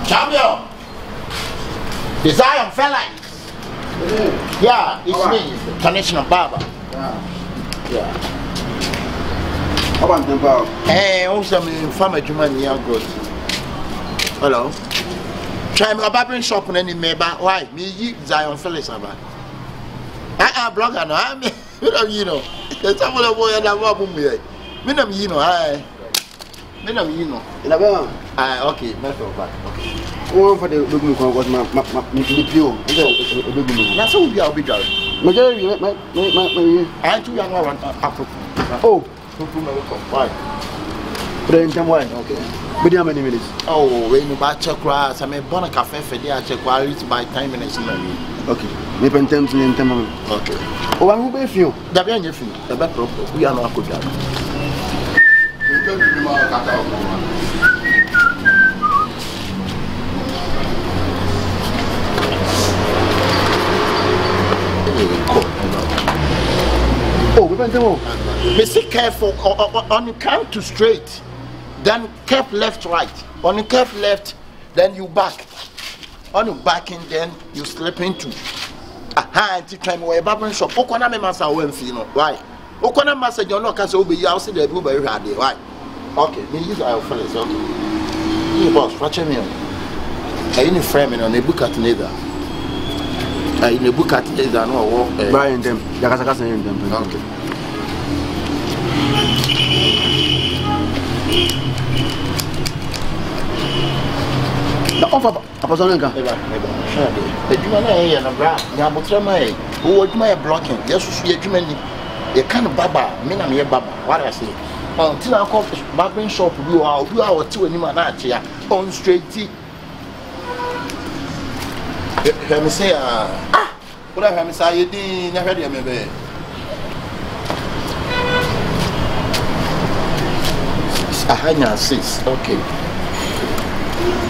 Champion. The Zionfelix. Yeah, it's me, international barber. Yeah. How about them, Bob? Hey, also me farmer Juman young good. Hello. Try my barbering shop on any member. Why? Me Zionfelix about. Blogger no. I'm you know. There's some of boy and I walk with me. Me you know, I. Me you know. Okay, matter of fact. Okay. One for the big move was my PO. That's all we are big out. My I too young one. Oh, why? Then come why? Okay. But how many minutes? Oh, when you buy check grass, I mean, Bona Cafe for the check quality by 10 minutes. Okay. Maybe 10 to 10 minutes. Okay. Oh, I'm going to you. The very few. The better. We are not good. We don't be more cut out. Oh, we went to be careful on you come to straight, then curve left, right. On you curve left, then you back. On you backing, then you slip into. Aha, until time where barbering shop. Okona me masa wenfi no. Why? Okona masa you no can say obe you see the people very hard. Why? Okay, me use Zionfelix. Okay. You boss, watch me on. I in frame on a book at neither. In a book at neither no. Brian them. Jakasaka saying them. Okay. The offer a person can. The human and a bra, Yamutrama, who would my blocking. Yes, you can't baba, men and your baba. What I say? Until I come to barbering shop, you are 2 hours to any man out here on straight tea. Let me say, what I have say, you didn't never hear me. Ahanya 6, okay.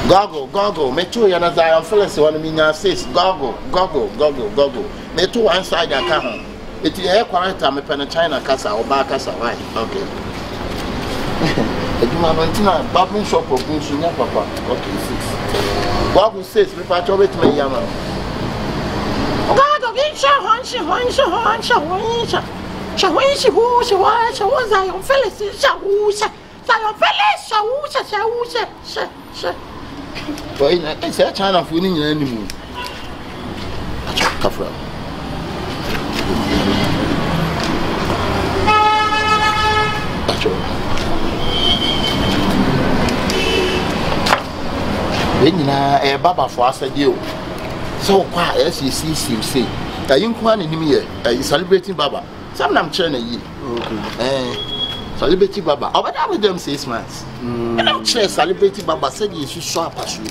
Goggle, me too, you're not Zionfelix, one of me 6. Goggle. Me too, one side I come. It's a quarter, me pen a China casa or bar casa, right? Okay. You want to barbering shop of Bunsunya, Papa. Okay, 6. Goggle 6, we patch over to me, Yaman. Goggle, get your hunch, who's Zionfelix, Boy, it's a China for winning anymore. Kafra. Then a baba for us a deal. So quiet as you see, say, that you can't in me, you celebrating Baba. Some I'm turning you. Okay. Celebrity Baba. Over with them 6 months. And I'm sure celebrity Baba said you should show up as you.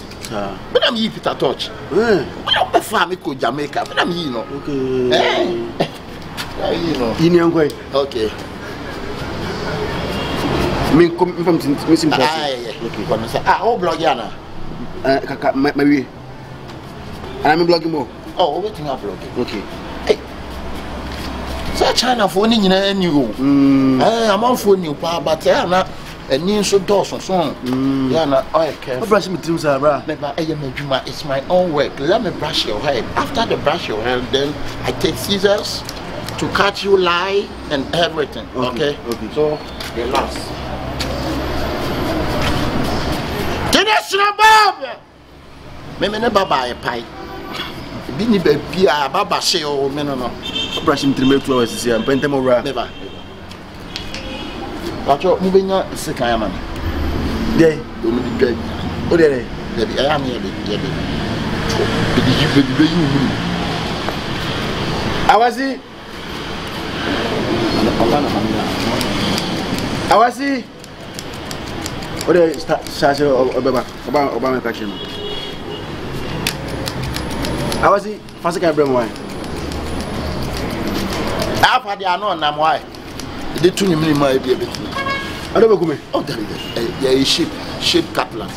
But I'm you Peter touch. But I'm a family called Jamaica. But I'm you know. Okay. You know. Indian way. Okay. Me come from missing person. Okay. Oh, Blogiana. Maybe. And I'm blogging more. Oh, waiting up blogging. Okay. So China for any new. I'm on for new power, but I'm not a new so Dawson song. Yeah, not oil care. Brush me to Sarah. It's my own work. Let me brush your hair. After the brush your hair, then I take scissors to cut you lie and everything. Okay. So relax. International Bob. Me never buy a pie. Bini baby a baba she o me no brush him 3 hours here and pente more never wacho mu benya sika ya man dey do me dey o dey dey I am here dey be you awasi o dey start obama catching awasi fast can bring wine after they are not na why they too many my be a bit I don't go me oh there is shape cutlass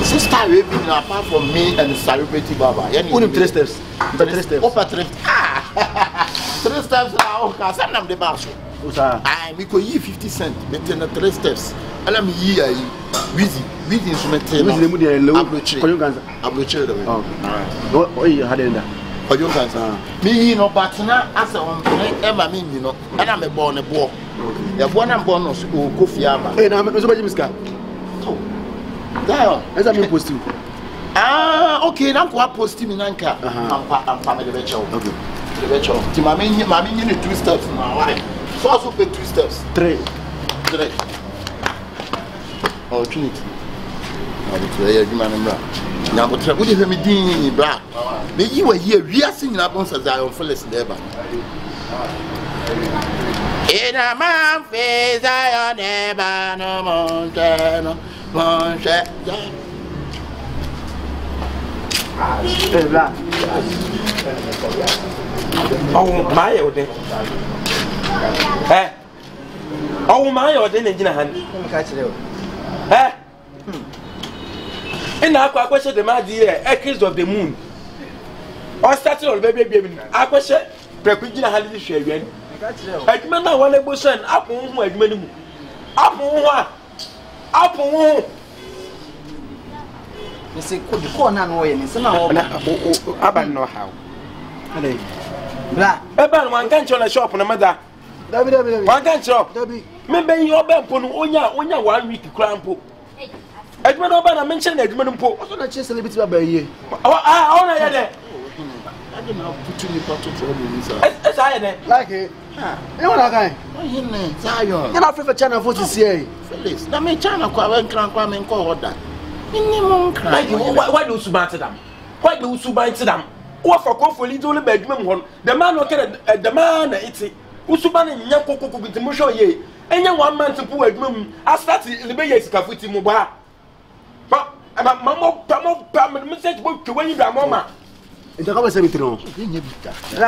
sister apart from me and the celebrity Baba only 3 steps upper 3 3 steps now. Okay, send them the basso. I me go 50 cents. Maintain the 3 steps. And I'm here. Wheezy instrumental. Wheezy mu dey low. Abroche. Oh. Oh, you had it. For you guys, me no but now as on Emma me you know, and I'm a born a ball. The one I'm born was Kofi Ama. Hey, now I'm so much miska. Oh, Zion, as I'm post you. Ah, okay, now go post him in Anka. I'm family Rachel. Okay, Rachel. To my you need 2 steps now. Why? So also pay 2 steps. 3. Oh, Trinity. Now the 2 years, you man, now, what do you mean, Dean? Black? You were here, we are singing up on Zionfelix never. In a man face, I never no mountain, Monte. Oh, my old day. Eh? Oh, my old day, in a hand. Eh? And now, I question the my dear, echoes of the moon. Or started on baby, I question, Precugina had this share again. I remember one able son, up on who had many. Up on what? Up on who? You say, could you call no way? And somehow, I don't know how. Black, Eban, one can't on a shop on a mother. One can't shop. Maybe your bed put on your 1 week crampo. Edmund Obana mentioned Edmund Poe. What's on a chest a little bit about you? I honor that. I didn't have put you to trouble. As I had Like it. You know what I Why Zion? You're not free for China for to see. Felix, now me China Quaven Cranquam and call that. Why do you ban to them? Why do you ban to them? What for coffee little bedroom one? The man look at the man, it's it. Usuban and Yanko with the Musho ye. And you 1 man to put a room. I started in the Bay Cafuti Mobile. But Mamma, message book to when you got Mamma. It's a conversation.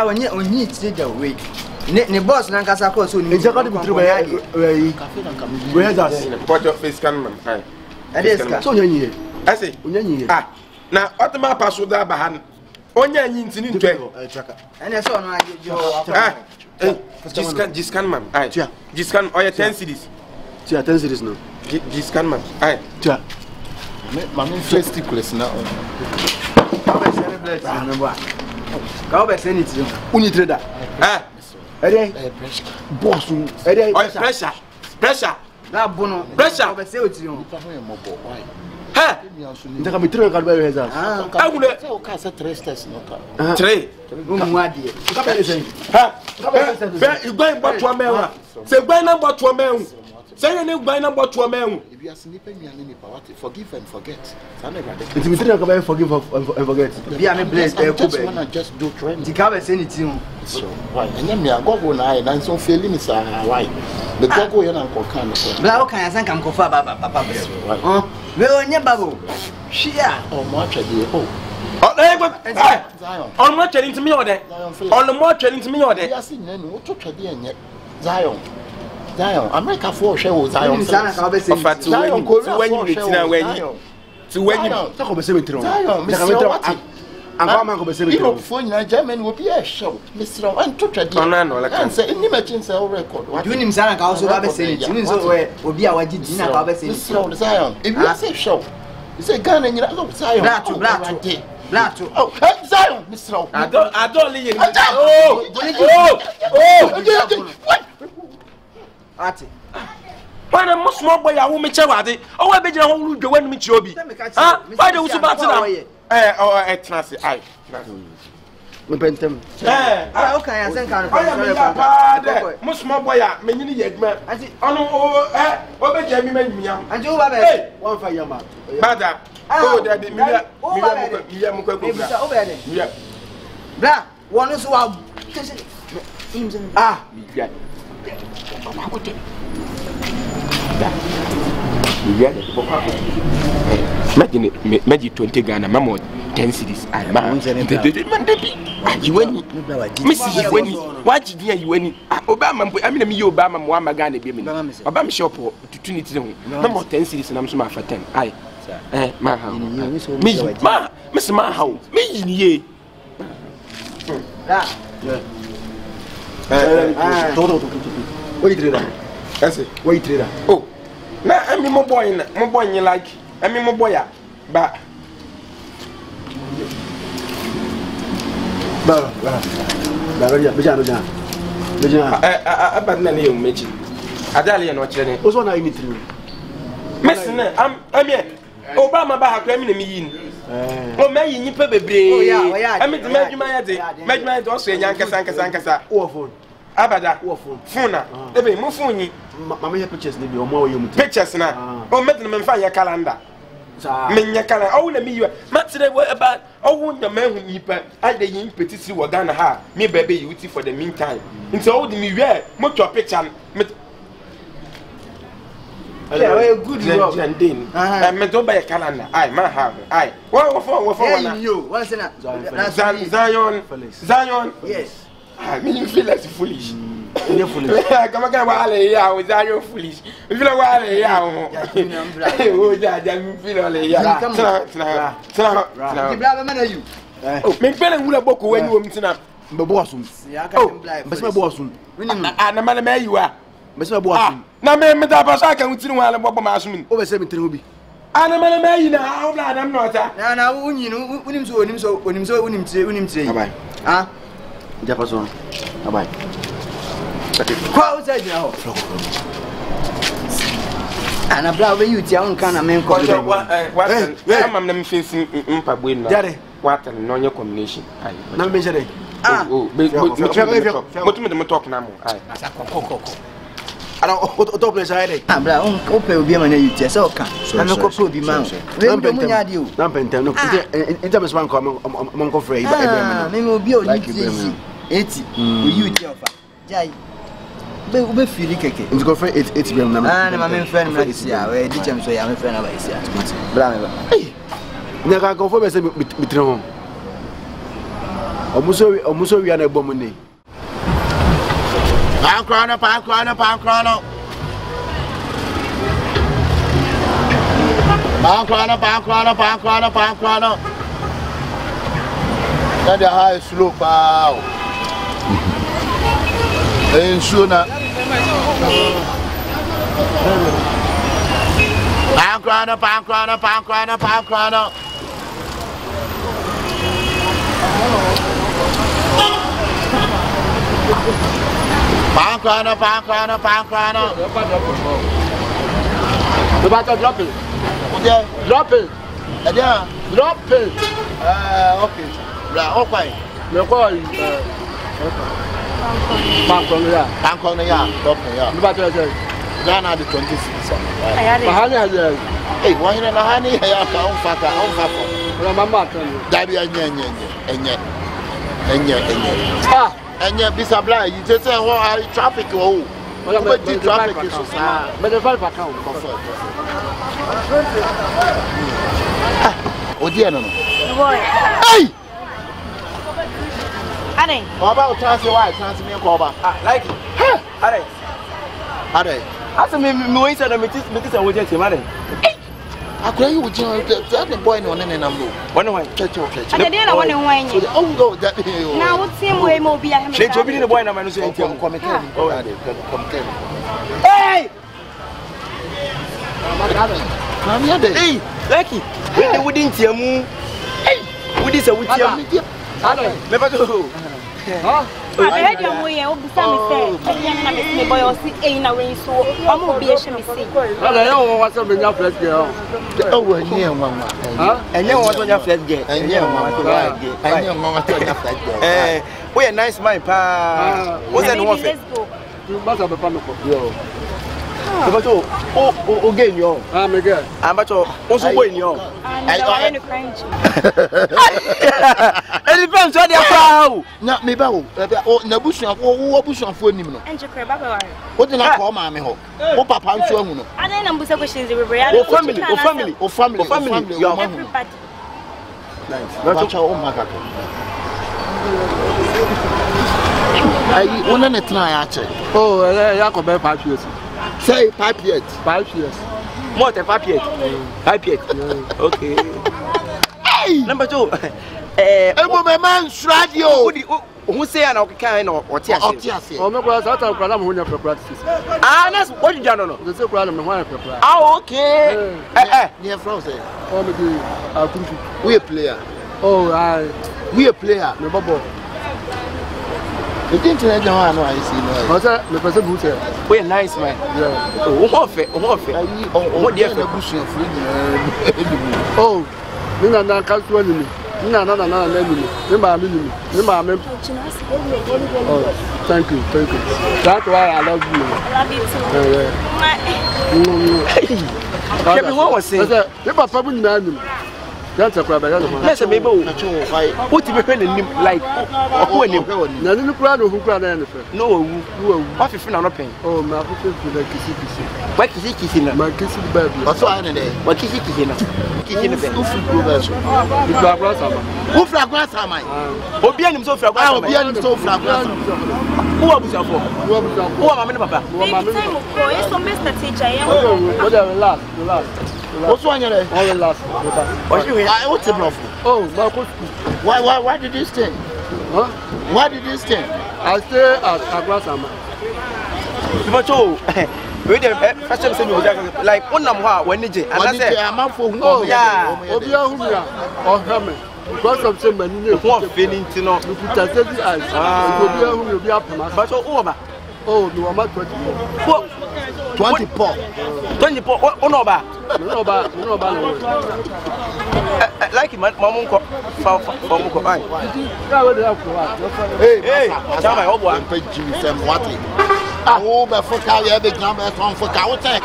when you need to take away. The boss Nankasa course, so it's a good where's us? What your face can man? That is So you I say, ah, now what the map passed with that behind. Only a yin in trail. and I saw no Giscan man. I Giscan or 10 cities. 10 cities no. Giscan man. I Mammy Festiculus now. Go back, send it to you. Unitrader. Ah, Boss, pressure. That bono, Pressure. I say with you. Ha! There can be 3 card by his house. I would Tell Casa 3 steps no. 3. Ha! You going back to a man. Say, buy number to a man. Say, you buy number to a man. If you are sleeping, you are forgive and forget. It's a material can forgive and forget. Be a blessed. I just do training. The car send it to you. So, why? And then me, I go now, and so feeling is why. The go and uncle can. Black can I think I'm confirmed, Papa. Oh, well, never go. She or much a day. Oh, on what telling to me or that? On the more telling to me or that? Yes, no, to Chadian yet. Zion. America for show Zion. Zion, to when you talk about cemetery. Zion, I'm going to say, you for German will be a show. Mr. And to Chadian. I can say, imagine the record. Doing him, Sana also have a saying, will be our dinner. Zion, if you say show, it's a gun and you know Zion. Black. Oh, Zion, Mr. I don't leave. Why the most small boy, I won't make sure. Oh, I bet you won't do when we chobi. Why do you bat it? I Bentham. Okay, I think I'm most small boy, many yet, man. I see, oh, over Jamie, and you have a 1 fire man. Mother. Oh, that the Black, one is wow. Ah, Imagine 20 Ghana, Mamma, 10 cities. I'm you win. Mrs. Winnie, what did you win? Obama, I mean, you Obama, one Ghana, Obama shop to Trinity, no more 10 cities, and I'm smart for 10. I, my house, Miss Mahow, me, ye. What you trader? That's it. What you trader? Oh, now I'm my boy in like. I'm my boy, but. But no, you make it. I tell you, not training. What's one I need to? Missing, I'm here. Obama back, let me. Oh, may you pay baby. Oh, yeah, I mean, to make my also Yanka. Awful. Abada, awful. Funa, the baby, Mufuni. Mamma pictures, maybe or more you pictures now. Oh, met them and find your calendar. Menya calendar. Oh, let me you. Match today, what about? Oh, the man who you pay. I the yin petty what done her. Me baby, you wait for the meantime. Into all the me wear, much your picture. Yeah, well, good job. I meant to buy a calendar. I might have. I. What for you? What's in Zion. Yes. I mean, you feel like foolish. You're foolish. Come again, while I was Zion foolish. You feel like while I feel na me da ba sa kan tiri wala bobo ma asu min o be se mi tiri obi ana mala me yi na ha bla adam no ta na unyi no unim tiri bye ah ja paso bye kwa o sai dina ho ana bla we you ti an kan na me ko am na me face mpa bu no what no nye combination ai na me jere me talk na mo ai asa ko Ara o top place aí. Ah, bra, o pe obi ma na yuti, esa o kan. Na me ko pe obi ma. We ndo mu nya de o. Na pentem no. Inte me swan ko mon ko free ba ebe ma. Me obi o yuti. Eti. O yuti ofa. Jai. Be o be fili keke. Inte ko free 8 bem na. Ah, na ma me friend na isia. We di chem so ya me friend na ba isia. Bra me ba. Eh. Na ka ko fo be se mitire ho. O muso wi na egbo mu ni. Pound crown. That's the high slope. Wow. And sooner. Pound crown. Pound crown. The battle drop it. Yeah. Drop it. Yeah. Drop it. Okay. Okay. Me call Bank on ya. Okay, the battle say. Ghana the 26. Hey, why you na hani ya ka on faka. Na mama tell you. Dabi enye. Ah. Enye bisabla you just say what traffic oh. But the traffic is so sad. But the 5 account. Oh dear no. Boy. Hey. Ade. How about transfer me call back? like it. Ade. Asa me we say that me say we just mare. Akwa you that the boy no nene na mlo. One one. Checho. Ade dey na one nwan. Oh no that. Na what team we mo bi aheme. She obi the boy na man so entiam. Come Hey! Come here there. Hey, Likeee. We wouldn't hear mu. Hey, we dis a we hear. Ade. Me pa to. Huh? I heard you we o bisa me say, na me boy o si e na we so. O mo bi e she me say. Ade yo wa so be nya fresh girl. Oh we nye nwa. Huh? Enye won to nya fresh girl. Enye nwa to nya fresh girl. We a nice man pa. What's that one for? You must have a family. Yo. Because o gain yo. Me girl. But also boy yo. I no crying. It depends on their crowd. Na me ba o na busuafo nim no. Enje kre ba ba. O de na ko ma me ho. O papa nso ahu no. Ade na mbusa questions we bring. O family. Yo everybody. Nice. But o maka ko. Ai ona ne try a che. Oh, ya ko be 5 years. Say 5 years. 5 years. More than 5 years. 5 years. Okay. Hey! Number 2. Ebo me man radio. who say an okay or tears. Oh, no, I thought I'm going to practice. Ah, that's what you don't know. The same problem. Oh, okay. Near Frozen. Oh, maybe We a player. oh, We a player. no bubble. The internet now I know I see. What's that? The person who said, We're nice, man. yeah. What dear Oh, Nina can't do anything. Nina, no, oh, thank you. That's why I love you. I love you too. Kevin, what was saying? The papa wouldn't know. That's a problem. Let's say, maybe what you be like, who and you? Now, you crowd who cried anything. No, what if you're not paying? Oh, my sister, the kissy. What is he kissing? My kissy baby. What's on today? What is he kissing? Kissing the bed. Who flagrant am I? Obian himself, I will be on so flagrant. Who are you for? Who are my papa? Baby time of boy, it's so Mr. Teacher. Relax. What's on your leg? All the last. What's the bluff? Oh, my coach. Why did this thing? Huh? Why did this thing? I stay at Agrasama. But we the first time like one number when you and I said, I'm out for oh, yeah. Obia Humia or Hammer. Because of some men, you want feeling to know. You put a steady eyes. Obia who will be up. But over. Oh, you are not 24. 24. Oh, no, bad. No bad. Like him, Mamma. Hey, tell my old one. I hope I forgot you have a number from for Kawata.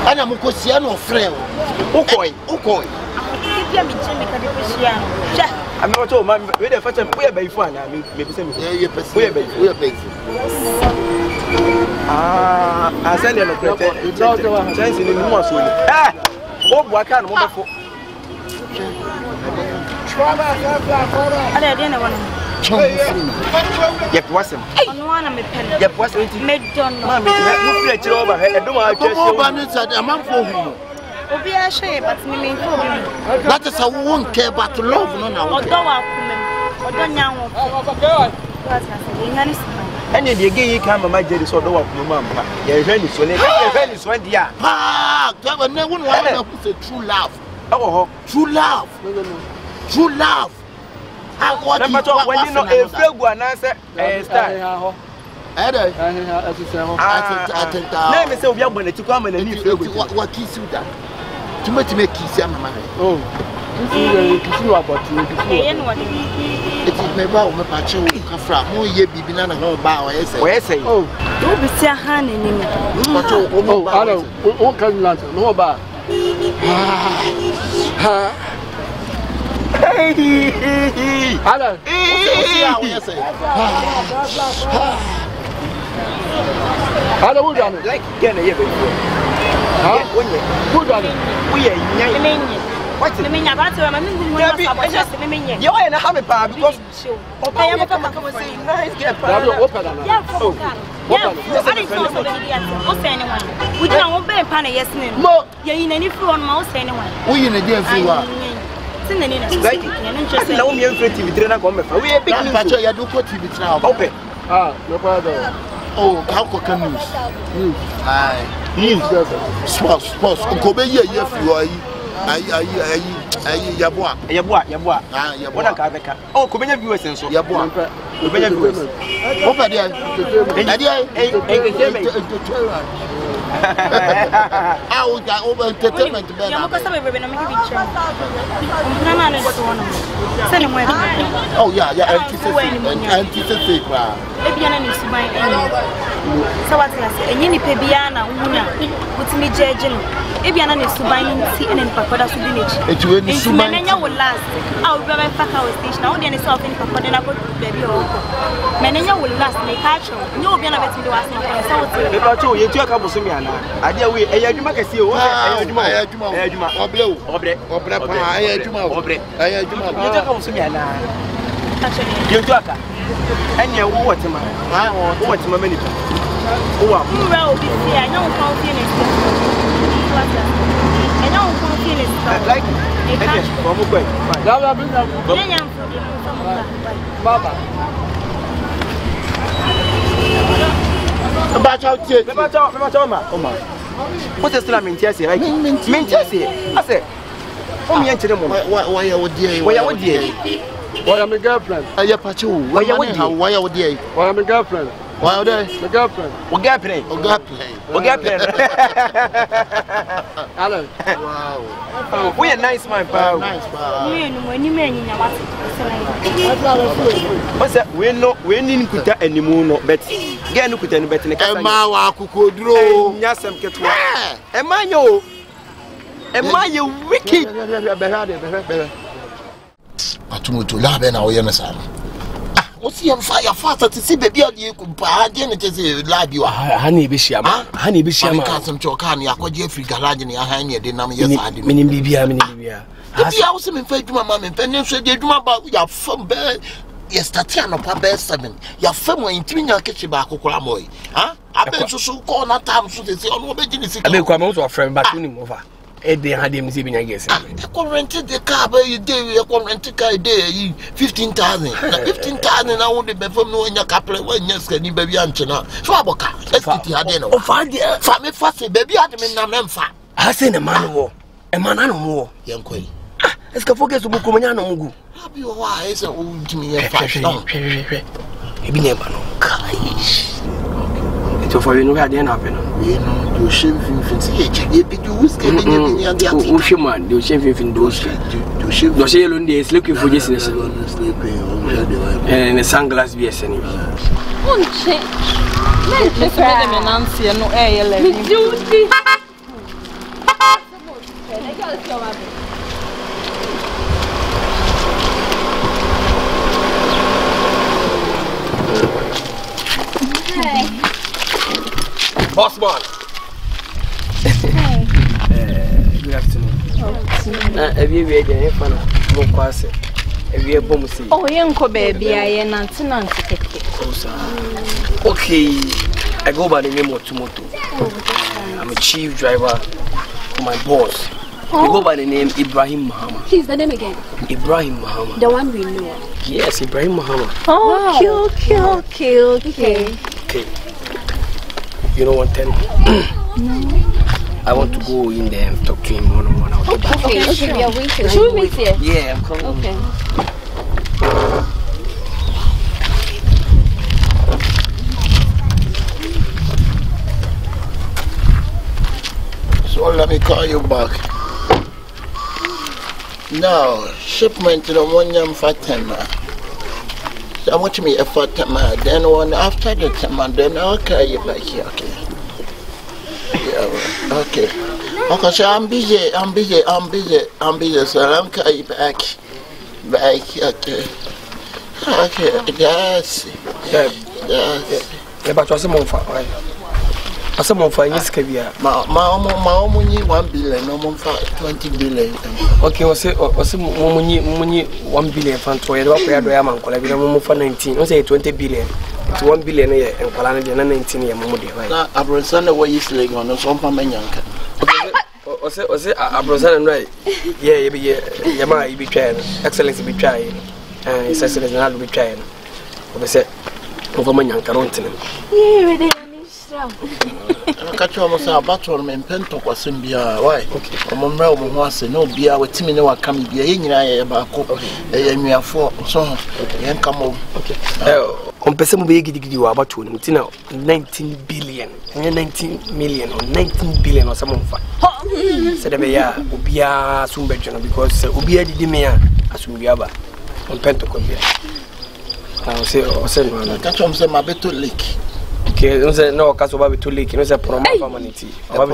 And I'm a Cosiano friend. Okay. I'm not told my the first time we are by fun. I mean, maybe some we are by. I send them a chance in the most. Oh, what kind of wonderful. I didn't want to. Yep, wasn't. On one of my pen. Yep, wasn't. Made done. Mammy, you let you over. I don't want to said a man for whom. Obi a shame, but me mean for me. That is a won't care but love no now. Or don't know. And if you get come my jelly so do up, Mamma. You're very soon. You're very soon, dear. Ah, no one who said true love. Oh, true love. True love. I want to when you know a feel one answer. I think let me say we are going to come and what kiss you that? To make kiss your man. Oh, kiss you about you. It is my bow, my patcho, from who ye be banana no bow. I say, oh, don't be still hand in him. Oh, I don't. What can you answer? No about. Hey, Alan. How do we do it? Like again, huh? Who done it? We are what's the meaning about it? You are in a hammer bar because I am a nice get. We don't obey Pana, yes, no. You're in any food on mouse anyone. We in a dear few. Like, no, you're pretty. We are big patcho. You do what you now. Open. Ah, no problem. Oh, how can news? Aye. Sports. Kobe, yes, you are. Yabua. Ah, Yabua. Oh, come in viewers and so. Yabua. Viewers. Open there. I will go over entertainment. Oh, yeah, anticipate. So what's that? And you need to be an with me judging. If you're not to buy and Papa Subinich, it will last. I'll be back our station. I'll be yourself in Papa and I go baby. Menania will last, make catch. You'll be a bit to ask me. You took up with me. I dare we a see you. You took and you what am I? What's my minute? Oh, well, I know how Like, What's the slam in Chelsea? Right? Mean Chelsea. I said, oh, me and why are we dear? Why am a girlfriend? Why are we dear? Why am a girlfriend? Why are they? The girlfriend. What girlfriend? Alan. Wow. We are nice man, pal. Nice, pal. What's that? We didn't put that anymore, but get no put any better. Emma wa kukodro. Nyasem ketwa. Emma yo. Emma you wicked. Atemuda labe na oye mesana. What's your fire faster to see baby you could buy again to say live you are honey bishama. Honey bishama. Castle Chokani, I could Jeffrey Garage in your hand, you didn't know yes, I did. Meaning Bibia. I was in fact, my mamma and Penny said, you do about your firm bed. Yes, Tatiana, Papa 7. Your firm in Tina Kitchen Baco, huh? I bet you so call that time so they say, oh, no, I make one to a friend, but soon over. They had him saving, I guess. I could rent the car by your day, I could rent a car day, 15,000. 15,000, I won't be from knowing your couple when you're sending baby Anchina. Swaboka, let's get your dinner. Oh, fine, dear. Family fussy, baby, I'm in Memphis. I seen a man of war, a man no more. Young Quay. Let's go focus on Bukumano Mugu. Happy wise, old to me, a fashion. Maybe never know. So for you know how they happen. You know, you shame things. You do whiskey, you shame man, you shame in those. You shame the sailor days looking for this and the sunglass be a senny. Won't change. Let's let them announce you no air. Let me do this. Boss man. Hey. Good afternoon. Have you read any fun? No question. Have you ever bomb see? Oh, young baby, I am not. Okay, I go by the name of Tomato. I'm a chief driver for my boss. I go by the name Ibrahim Muhammad. Please, the name again. Ibrahim Muhammad. The one we know. Yes, Ibrahim Muhammad. Oh, wow. Okay. You know what, then? I want to go in there and talk to him one-on-one. Okay, we are waiting. Should we wait here? Yeah, I'm coming. Okay. So let me call you back. Now, shipment to the 1 year Fatima. I want me a Fatima, then one after the time, then I'll carry you back here, okay? Yeah, okay. Okay, so I'm busy, so I'm carry you back, okay. Okay, yes. But what's a month for? What's a month for? Yes, Kavia. My only 1 billion, no more for 20 billion. Okay, what's it? 1 billion for 19. What's 20 billion? It's 1 billion a year and Palana 19 year. Now, I brought Sunday where you sleep on the Sompa Manyanka. Okay, was it? I brought Sunday right? Yeah, you be trying. Excellence be trying. And it's excellence not be trying. What said? Over Manyanka, don't tell him. Yeah, I catch almost a battle and Pento was in beer. Why? Okay. I'm realm was no beer with Timmy. No, I come be a about a mere 4 so and come on. Okay. On Pesamo big you about 19 billion, 19 million or 19 billion or some of that. Said Ubia Sumbejana because Ubia Didimia as Ubiaba on Pentocobia. I will say, I catch on my better leak. Okay, no, because we too late. You know, it's a promo community. A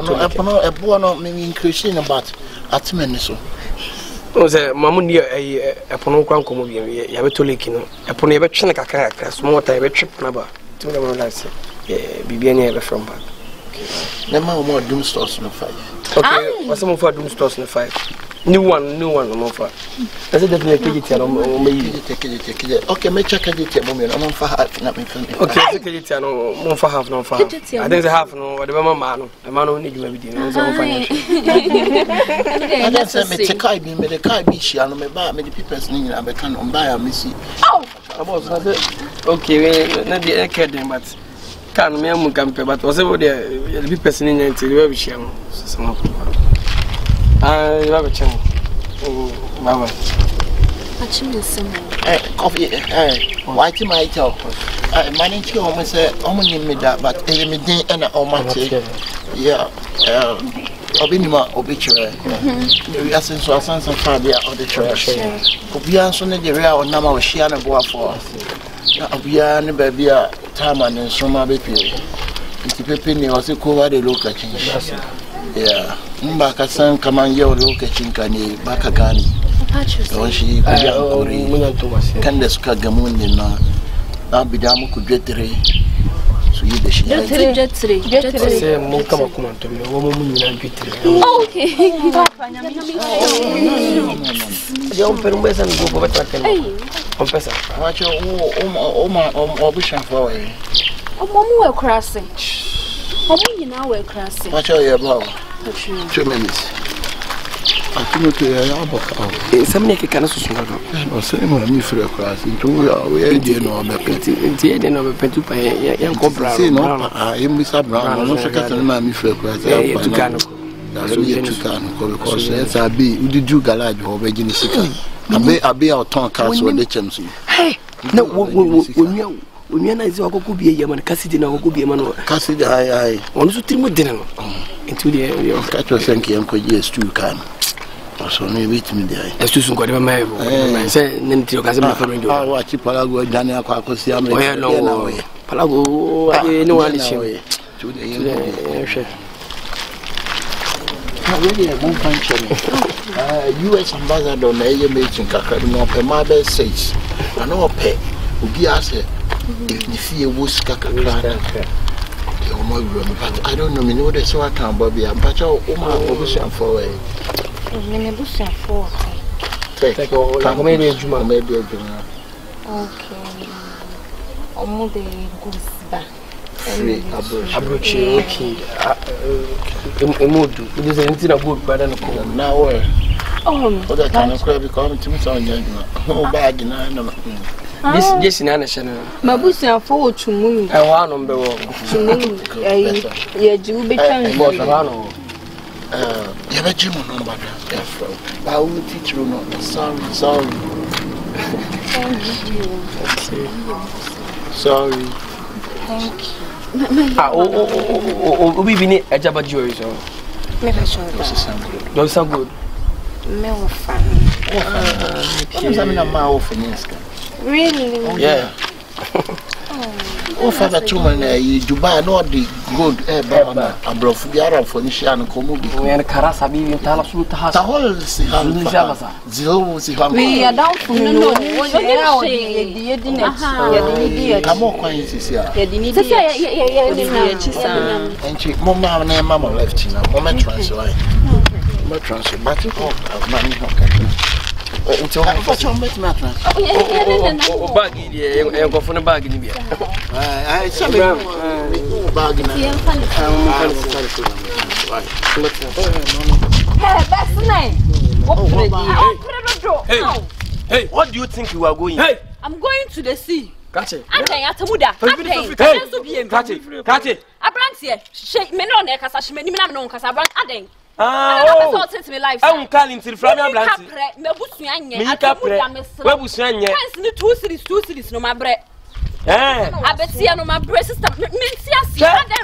bono maybe increasing about Atemuda so. No, sir, Mamuni a pono crown come over. You have to lake, you know. A pony ever chin like a character, small time, a trip number. To the one that's Bibiani from back. Okay, never more doom stores in the 5. Okay, what's some of our doom stores in the 5? New one, I'm offer. I said definitely take it on me. Okay, me check it moment. I'm on for half. Not me. Okay, take it on for half, no for half. I think the half, no, whatever man, the man only do everything. I don't say me take I be me the car be she and me buy me the people's name and I can buy a missy. Oh, I was okay, not the academy, but can't me compare, but was able the people's name until you have sham. I have a channel. Mama. Coffee, white my talk. Manage your almost only me that, but me day and almost yeah. Obinima obituary. We are since our sons and father of the church. Obia so the real or number of Shiana Boa for Obia and baby time and Soma baby. It's Pepin was a cover the local change. Yeah. Mbaka san kama yau lokacin ka ne baka gani don shi ku ya aure kan da suka gamu ne na bida muku jetre su yi da shi jetre sai mun kama kuma to me wo mun yi na jetre okay ya un per un besan go ba ta kan on pesa wacho o bishan fo e o mo mu e krase o mo nyina we krase wacho ye ba 2 minutes. Atemuda ya abaka. Samne ke kana susu ngado. No say mo mi free class. Ntu we dey no be peti. Nti dey no be peti pa ya nkobra. See no em bisa brown no so kata na mi free class. Ya tukano. So ye tukano ko because yes abi udidu garage ho be gini sika. Abi auton cars wo dey chemsu. Hey. No onua na izi akoko bie yama na kasidi na akoko bie ma no. Kasidi ai. Ono so tirimo dene no. Into the area of catch us and can yes to can. So no wait me there. As to some God my say Nimti Casama for you. I watch Palago Dania Quacosia. No Palago no one is here. To the ship. Really a one function. US ambassador Naya making Kakano Pemabe says, I know a pet would be asked if you see a woos Kakaka. But I don't know, me know the so I can Bobby and Pacho Ocean for a Bush for take maybe a Juma, maybe a Juma. Okay. Almost the goose back. Abrochi, okay. Atemuda. It is anything about better than now. Oh, that kind of crab coming to me. Oh, bag in This in Anna. My bush are forward to moon. I want on the wall. To moon, yeah, you be trying to you have a gym number. I will teach you not. Sorry. Sorry. Thank you. Oh, we need a job at yours. Never sure that. Those are good. Mel fun. Really? Yeah. Oh, Father Truman, Dubai, not the good air, a broth, the Arab for Nishan and Komubi. We are Carasa being Talasu to have the whole Zero. We are down for no, I'm more quiet this year. And she, Mamma and Mamma left in a moment transfer. But you have money. It's all matters. Oh, baggy, yeah, go for the baggy. I saw baggy. Hey, what do you think you are going? Hey, I'm going to the sea. Catch it. Atemuda. Catch it. Abrantie. Shake me no nekasa shime ni na no nkasa abran aden. Oh, I'm calling to the Flamia Blanc. Where was Sanya? The 2 cities, no, my bread. I bet see no my breast system. Then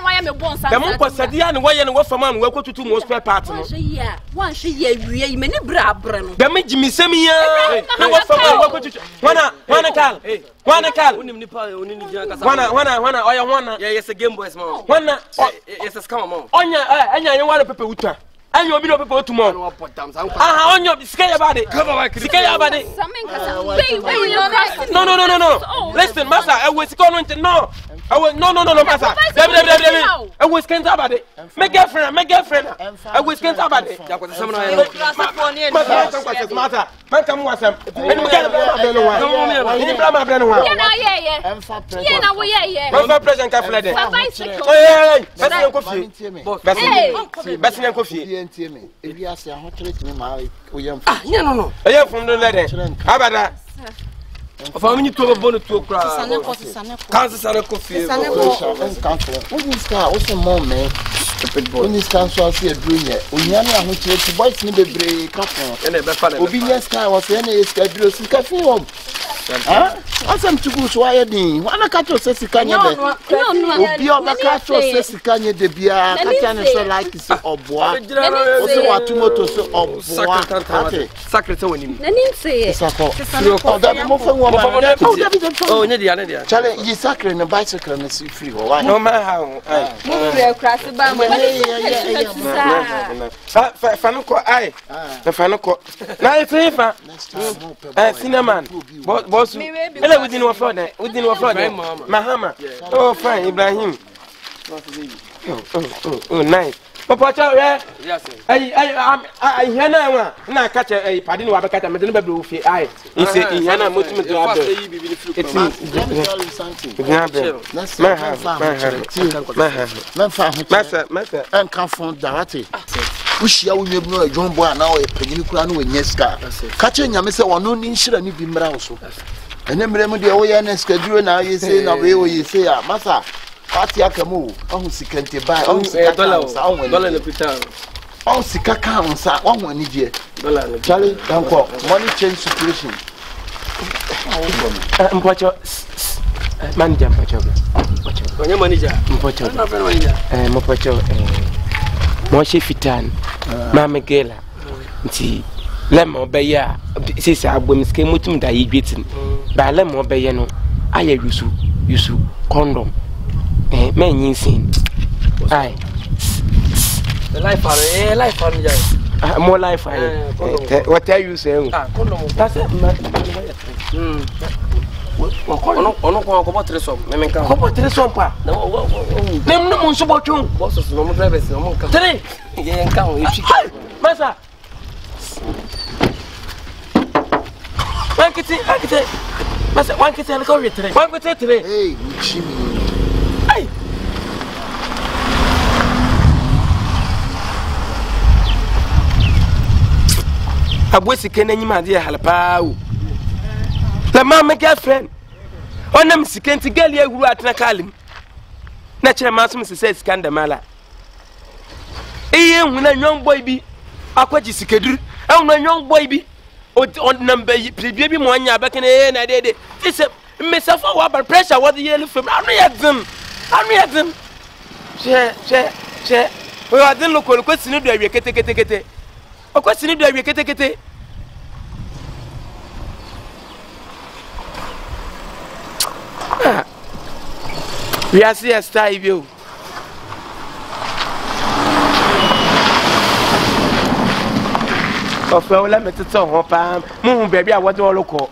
why am I born? The monk was said, and why and what for man will go to 2 more spare parts. Once a year, many brabren. The make me send me what for one call. One, yes, a game boys, one, yes, a scum. On your, and you want a paper. And you'll be able tomorrow. On your scale about it. Scale about it. No. Listen, Master, I was going to know. No, Master. I was can't about it. My girlfriend. I was can't about it. Master, man, come with them. No. I am from the letter. How about that? For me to a bonnet to a crowd. Kansas and a coffee. What is that? What's a moment? Stupid boy. When this council see a dream yet, when you are going to boys need a break up. And a better obedience car was any schedule to cafe home. What's some to go to Iadine? One cat of Sessicania. No, be on the cat of Sessicania de Bia, Catana like this or bois. Also, what tomatoes or Secretary. Then you say, oh, Nadia, Charlie, you sacred in a bicycle and see free. No matter how. Fanuko, I, the Fanuko. Now it's a cinnamon. Boss, within our flood, Mahama. Oh, fine, Ibrahim. Oh, nice. Papa, yes, I hear now catch a padding over cat and never blue feet. I say, Yana, Master, and come from Darati. Wish you would know a John Boy now a Penicran with Yeska. Catching Yamasa or no ninja and you be Mrauso. And then remember the awareness schedule now you say, now you say, Massa. Party Akamu, on Sikante by on $1 in the Peter. On Sikaka on Sa, $1 Niger. Charlie, don't call money change situation. Manager, when your manager, Mopacho, Moshe Fitan, Mamma Gala, Lemon Baya, Sisa, women's came with him that he beaten. By Lemon Bayano, I use condom. Men yin sin. Aye. The life on more life. What are you saying? That's it. I was a Kenny, my dear Halapao. The mamma girlfriend. On them sick to get you at Nakalim. Natural Master says Scandamala. When a young boy be, I quite sick. And when a young boy be, on number, baby, 1 year back in the end, I did it. This is Miss Alpha pressure. What the yellow from? I'm at them. Share. We are then local question to be a o question do awie ketekete we are see a style view of all let me to talk pam mu baby a what all local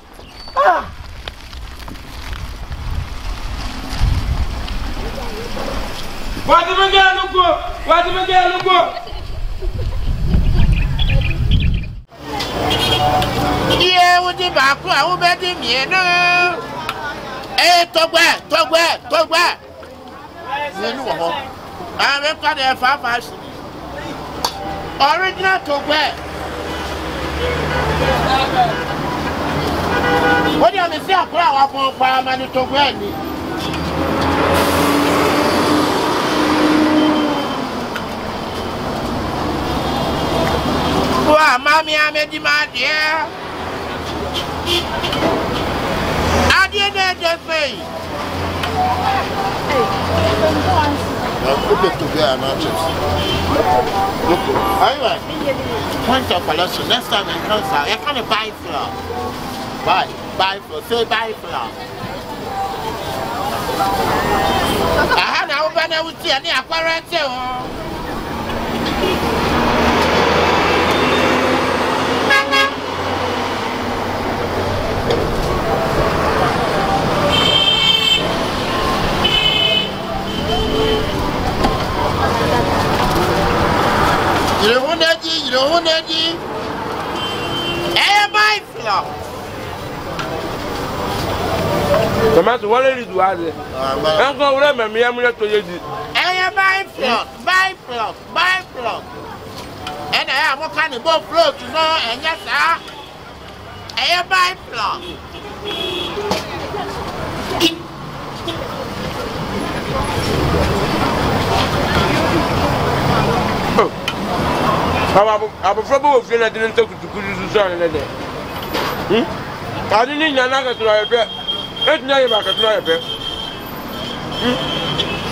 what do we go yeah, what the back? I will bet him, you know. Hey, talk back. I'm a cut of 5 hours. Original talk back. What do you say? A crowd of fireman to Granny. Wow, Mammy, I made him out here. I didn't just say. Put it together, not just. Anyway, point of collection. Next time in concert, you're going to buy flour. Buy flour. Say buy flour. I had a open with you and the apparent. who need my flock. The matter what did you do? I'm going to remember me. I'm going to you. Buy flock. And I have what kind of boat float to know, and yes, sir. Buy flock. I'm afraid of I didn't talk to Kuzusan in a day. I didn't need another to a bit. Let's know about a bit.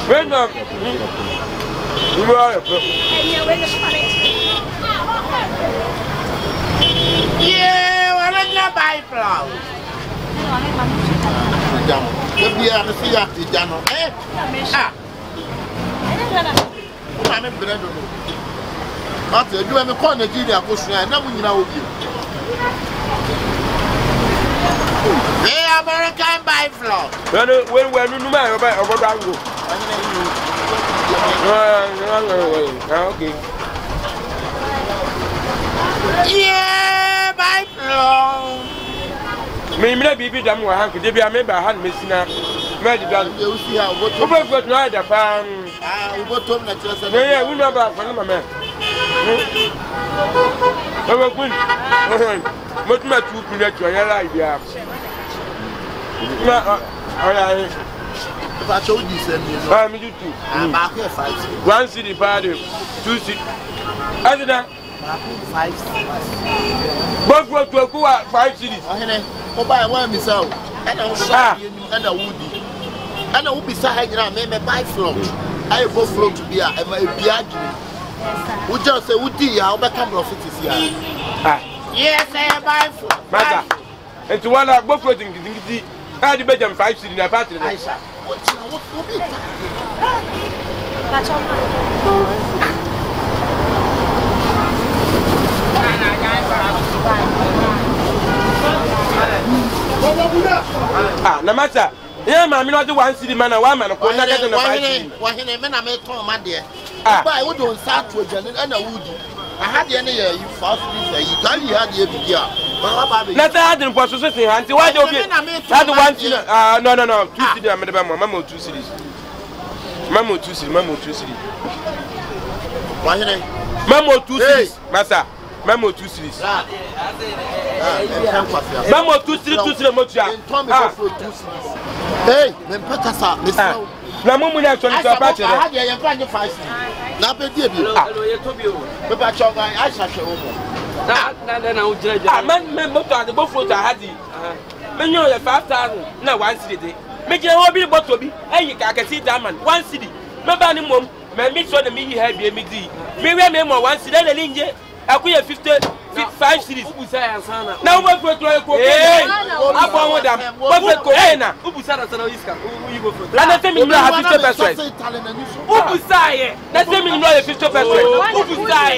When you are yeah, I don't buy flour. Be a see after Jano. I'm a bread. After you have a corner, Nigeria, I never know you. Hey, American buy flour. When no matter about Rango. Okay. Yeah, buy flour. Maybe be done with Hank, they be a member, I had missing a magic done. You see how what you got no idea. What told that you said, yeah, we know about Panama man. What my 2 minutes to your idea. If I told you, send me. I'm you too. I'm back here 5 cities. 1 city party, 2 cities. Other than 5 cities. Both were to go out 5 cities. Oh, by one myself. And I was sorry, and I would. And I would be saying, I may buy float. I go float to be a piano. We just say, would you? I'll become profit here. Yes, I buy float. Matter. And to one of both floating, I had better 5 cities in a party. No matter. Yeah, I'm not the 1 city man, a woman, a corner, and a why, I made Tom, my dear. I would don't start to a general and a wood. I had the year you fast, you can't have the year. Not that in Possessing, until I don't get no, 2 cities, I'm Mamma 2 cities. Mamma 2 cities, Mamma 2 cities. Mamma 2 cities, Massa. Mamma 2 cities. Mamma 2 cities, 2 cities. Hey, then Pacasa, Mr. Namu actually to a party. I had your friend 5 cities. Now, but I shall show man, motor, the buffalo I had it. Men know 5,000, no 1 city. Make your hobby but to be, and you can see that man 1 city. No banning mum, may make sure the me have a MD. Maybe I remember 1 city, and a I could have 5 cities. Now, what will you go? I want them. What will go? Let them know 50%. Ubusai, let them know 50%. Ubusai.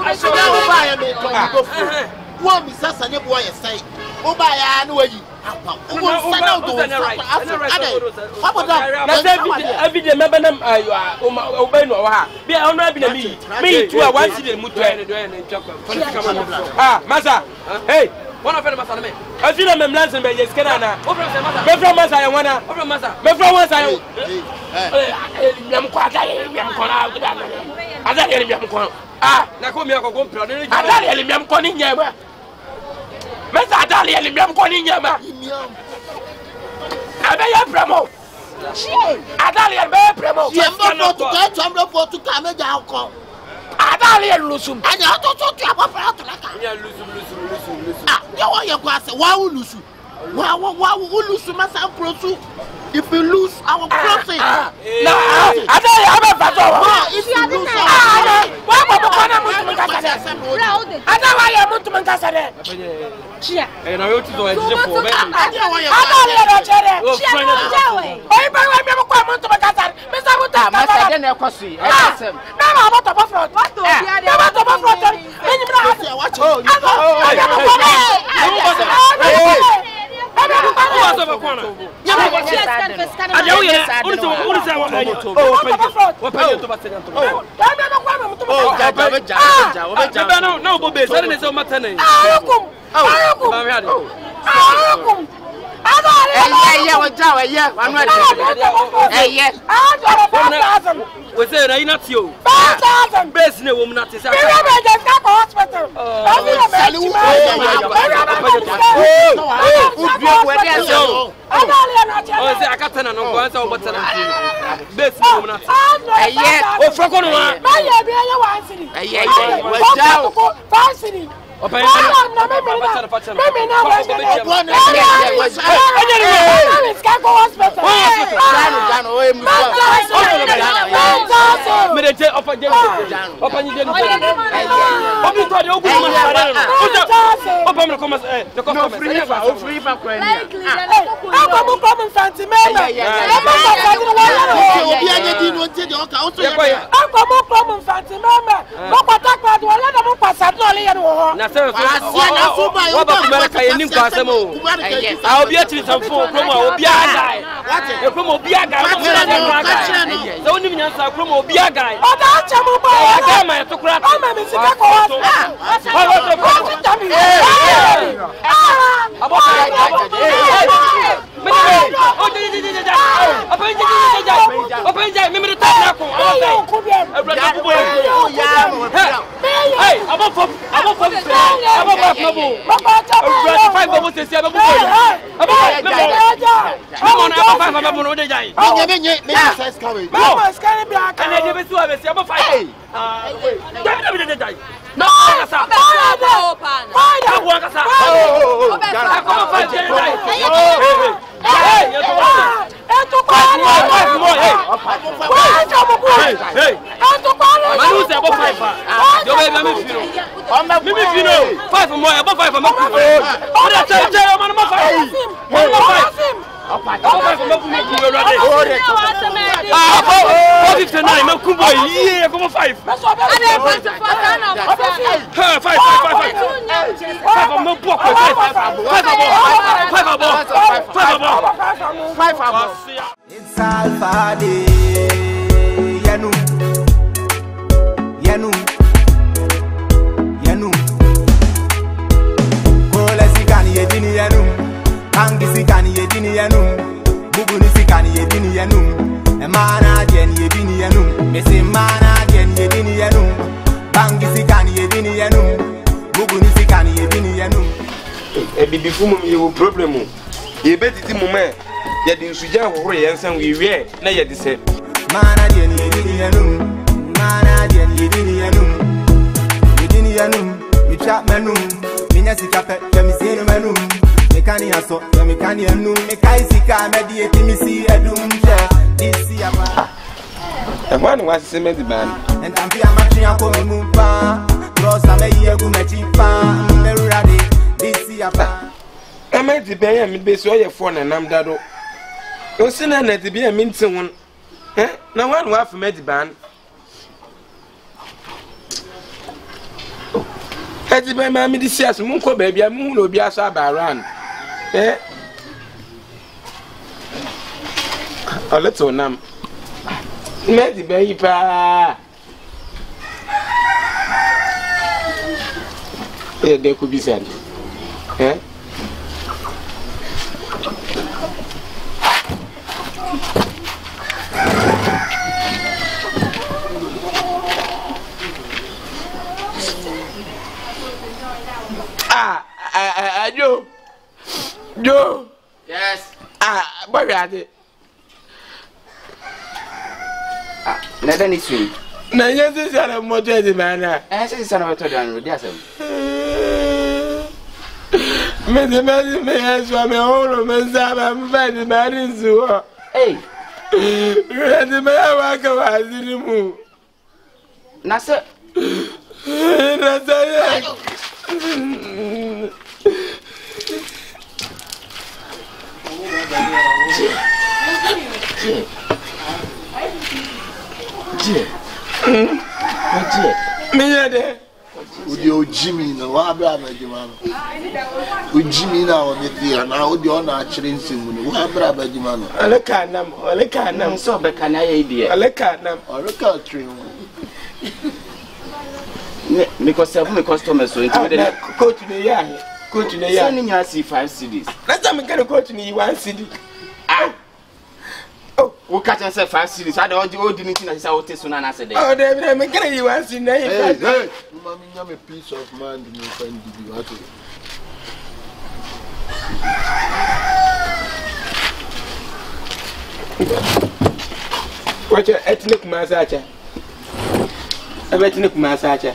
I shall never buy a man. One is such a boy, say, oh, buy a way. Every day, member them obey no ha. Be on me too. I want to see ah, Massa, hey, one of them, I feel I'm Lanson by yes, Canana. Before Massa, I wanna, before once I am quite ah, Nakomia go plan. I am calling you. Mesa Dali and Miam Coniama. I may have promo. Adali and Bear Premo. To come down. Adali and Lusum. And you don't talk about why will lose? Why will lose myself? If we lose our crossing, no, I don't have a battle. If you lose, I want to make a and I want to do it for me. I don't want to no, Bobby, I didn't say Matane. Was there a not you? 5,000 best no woman at his hospital. I got an uncle, but best woman. Oh, Frocona. Open I'll be actually some phone promo, be a guy. A promo, be a guy. Don't even answer a promo, be a guy. Oh, that's a mobile. I got my autocrat. I'm a It's Alpha Day, Yanu, Yanu, Yanu. Kolesikani yedini Yanu, Angisikani yedini Yanu, Bugunisikani yedini Yanu, Emana jen yedini Yanu, Messi mana jen yedini Yanu, Bangisikani yedini Yanu, Bugunisikani yedini Yanu. Ebibi fumu you problem. You bet it moment. Yet in Suja or Yansan we wear, na yet say. Mana jen yedini Yanu, Mana jen yedini Yanu, Yedini Yanu, you chat manu, Minasika pet, Femisino manu, Mekani aso, Mekani anu, Mekaisika, Mediati Missy, Adum, this year. And one was cement man. And I'm matching up on Mupa, Rosa may you go Machipa, Meradi, this year. I might be a base or your phone and I'm dado. Don't send her to be a mincing one. Eh? Now one wife met the band. Had the by mammy this year's Munko baby, a moon will be a sabaran. Eh? A little numb. Met the baby pa. There could be said. Eh? Joe. Yes. Where are they? Never need to. No, yes, this is a motor man. As is an auto done, yes. Mr. Madison may ask for me all of my son. I'm very bad in Zoo. Hey, the man walk over the moon. Nasa. With your Jimmy, no, what brother, Jimano? With Jimmy now on the theater, now with your natural singing, what brother, Jimano? I look at them, so back an idea. I look at them, or a country. Because seven customers so intimidated. Go to the yard. Go to the yard. Sending you see 5 CDs. Last time I go to the 1 CD. Ah. Oh, we catch and say 5 CDs. I don't do anything I say what is soon and I said. Oh, David, I'm going to 1 CD. Hey, mommy, I'm a piece of mind to me friend you have to. Watch your ethnic massage. Ethnic massage.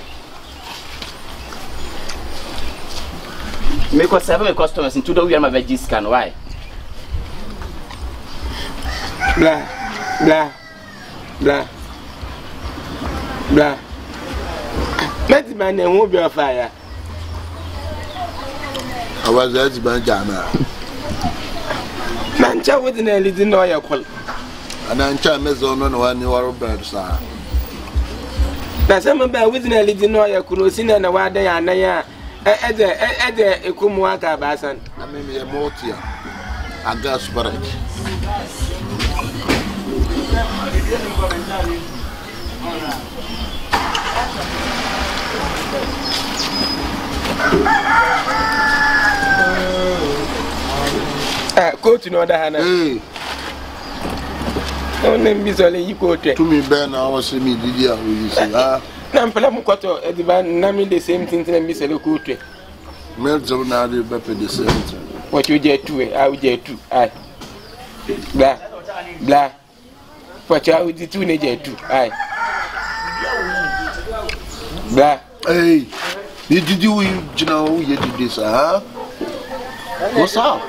Make us 7 customers into the my veggie scan. Why? Blah, blah, blah, blah. Let the man won't be on fire. I was at the Jana. Mancha wouldn't a little know your call. And I'm trying to on one you are birds. Now, some about within a little know your cruising and a wild day and a Kumwaka Basan. I mean, a mortier. I got spirit. Go to another hand. Only Miss Oli, you go to me, Ben. I was me, did you say? Nampalamukoto, at the van, naming the same thing to Miss Elocutre. Melzo now, the same thing. What you get to it, I would get to. I blah, blah. What I would do, get to. I blah. Hey, did you know you did this, huh? What's up?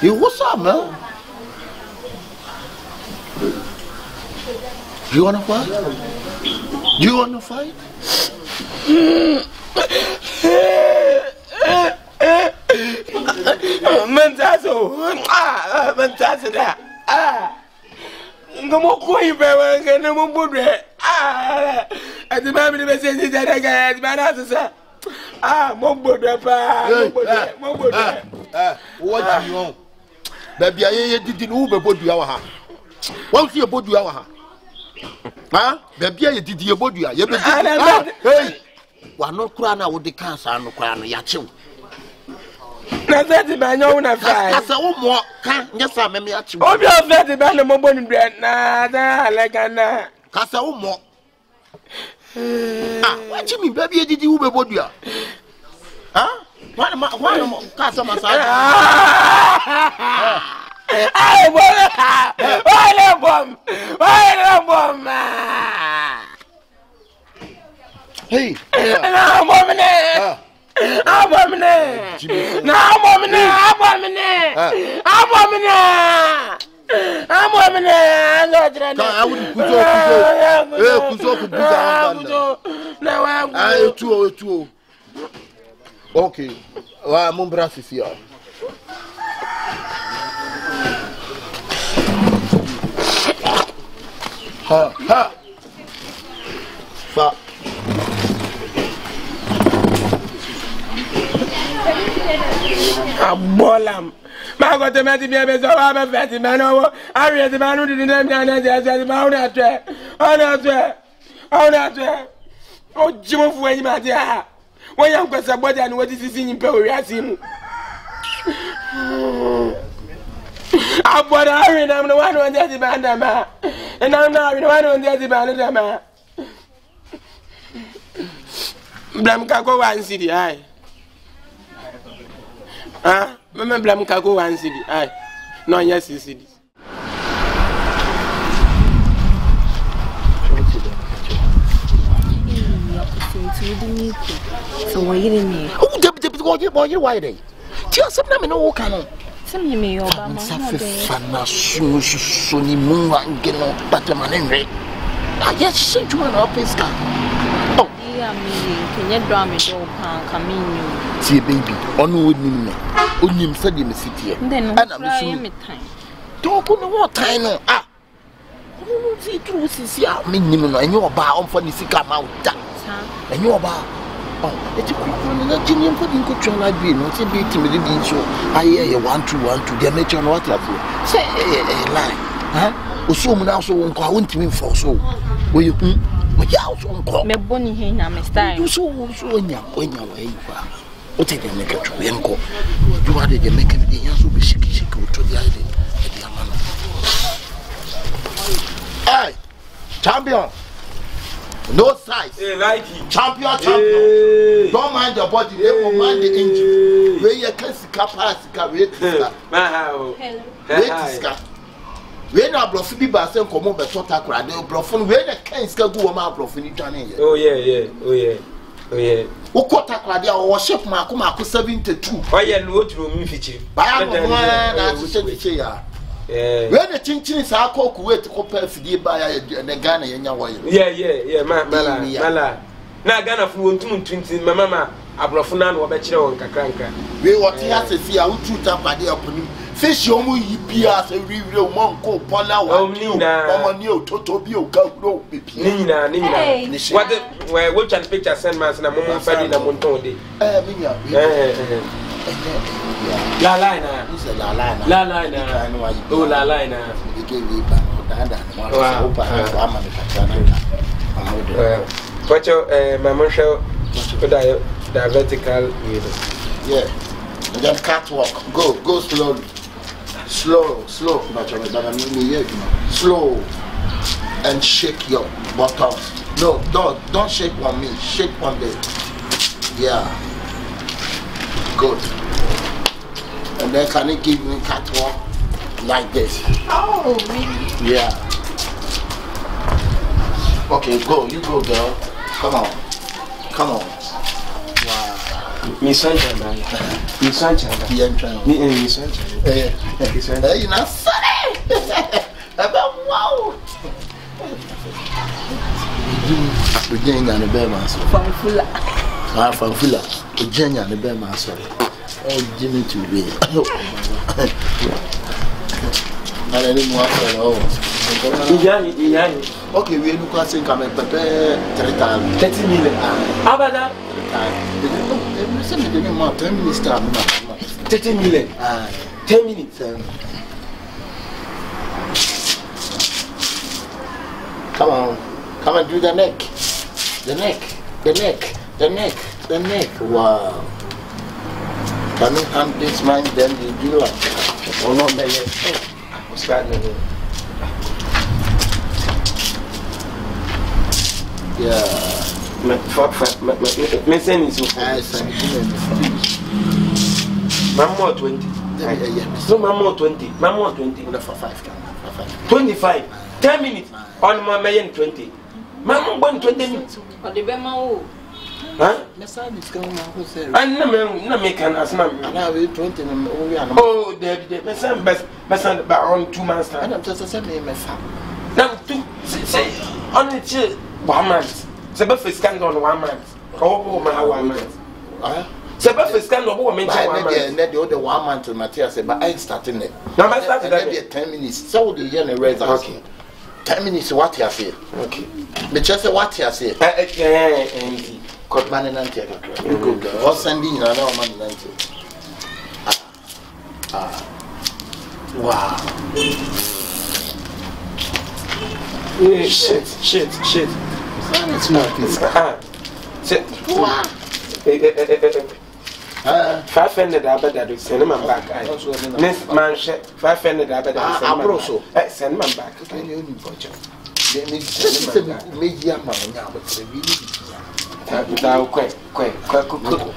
You what's up, man? You wanna fight? You wanna fight? Mentazo, Mentazo, no more coin, baby, no more good. At the moment, the message that I got, my answer. What do you want? Baby, I didn't Uber body hour. What's your body hour? Huh? Baby, I did your body. Hey, one no crown with the cancer, no crown, yachu. That's it, man. No, not that's a more. Yes, I'm a yachu. Oh, you're vetted by the mobile bread. Nah, like a Casa more. What do you mean, baby? Did you Uber body? Huh? Why am I customer? Hey, okay, well, I'm brass here. Ha. Fa. Bolam. Ma got the matter be a bit of a fatty man over. I read the man who didn't name the mound at there. Oh, Jim of Wayne, my dear. Why young person, what and what is he seeing in Perry? I see him. I bought a hurry, and I'm the one who has the band, and I'm now the one who has the band. Blamka 1 city, aye. Ah, remember Blamka 1 city, aye. No, yes, city. So why you didn't me? Oh, boy, you why they? Just something no can. Tell me your Fana Suni Moon and get on Batman and Ray. I just sent you an office car. Oh, yeah, me, can you draw me to Camino? See, baby, on with me. Only him said in the city. Then I'm time. Don't go no more time. Ah, oh, see, true, see, I mean, and you're about for the sick amount. And you're about. Oh, it's a quick one. Not Jimmy for the good like being not a bit timid. So I hear 1 2 1 2. They're making what I feel. Say a lie, huh? Or so now, so won't go into me for so. Will you? Yeah, so call me boni here na me style. You so when you way. What did you make it to Yanko? You are the make it the answer be shaky to the idea. Hey, champion. No size. Hey, Likeee. Champion. Don't mind your body, they will mind the engine. Where you can see capacity, we na bluff be by saying come over to talk right now. Bluff when the can't go on my bluff in it. Oh, yeah. Who caught a crowd or worship Marco 72. Why you know to me, Fitchy? By that's the chair. When the chin is our cook, wait to compare for the buyer and the Ghana in your way. Yeah, Mala. Now, Ghana flew 20, my mamma, a bluffman or bachelor on Kakranka. We what he has to see how to tap by the opening. Fish your movie, Pias, a real monko, Pona, Nina, Totobio, Gagro, Nina. What which and picture send mass and a moment fed in a montone. La Lina, La Lina, oh La Lina. He gave me what your mamma show the vertical wheel. Yeah, and then catwalk. Go slowly. Slow, slow, and shake your buttocks. No, don't shake on me. Shake on the. Yeah, good. And then can you give me catwalk like this? Oh, really? Yeah. Okay, go. You go, girl. Come on. Wow. Miss Sunshine. Hey, you're not sorry. Wow. Virginia and the bear master. From Fuller. Virginia and the bear master. Oh, Jimmy to be. Not anymore. Okay, we look at saying come and prepare 30 million. How about that? 10 minutes time. 30 million. 10 minutes. Come on, do the neck. The neck. Wow. Can you hand this man? Then you do like. Oh no, man. What's that? Yeah. My son is Mamma 20. No, Mamma 20. Mamma 20. For 5. 25. 10 minutes. On my man 20. Mamma 120 minutes. Or the Bema. Huh? And no make an as man. Oh, my son best on 2 months. And I'm just a same my son. Now, say, only 1 month. Sebefe scandal on 1 month. Oh, my 1 month. Sebefe scandal on 1 month. The other 1 month to Matthias, but I ain't starting it. Now, I started that 10 minutes. So the year raise. Okay. 10 minutes, what you say? Okay. But just what you say? Cut money and take a you go girl. Or sending you another money and wow. Shit. It's not this. Wow. 500 abada send him back. Next man 500 abada send him back.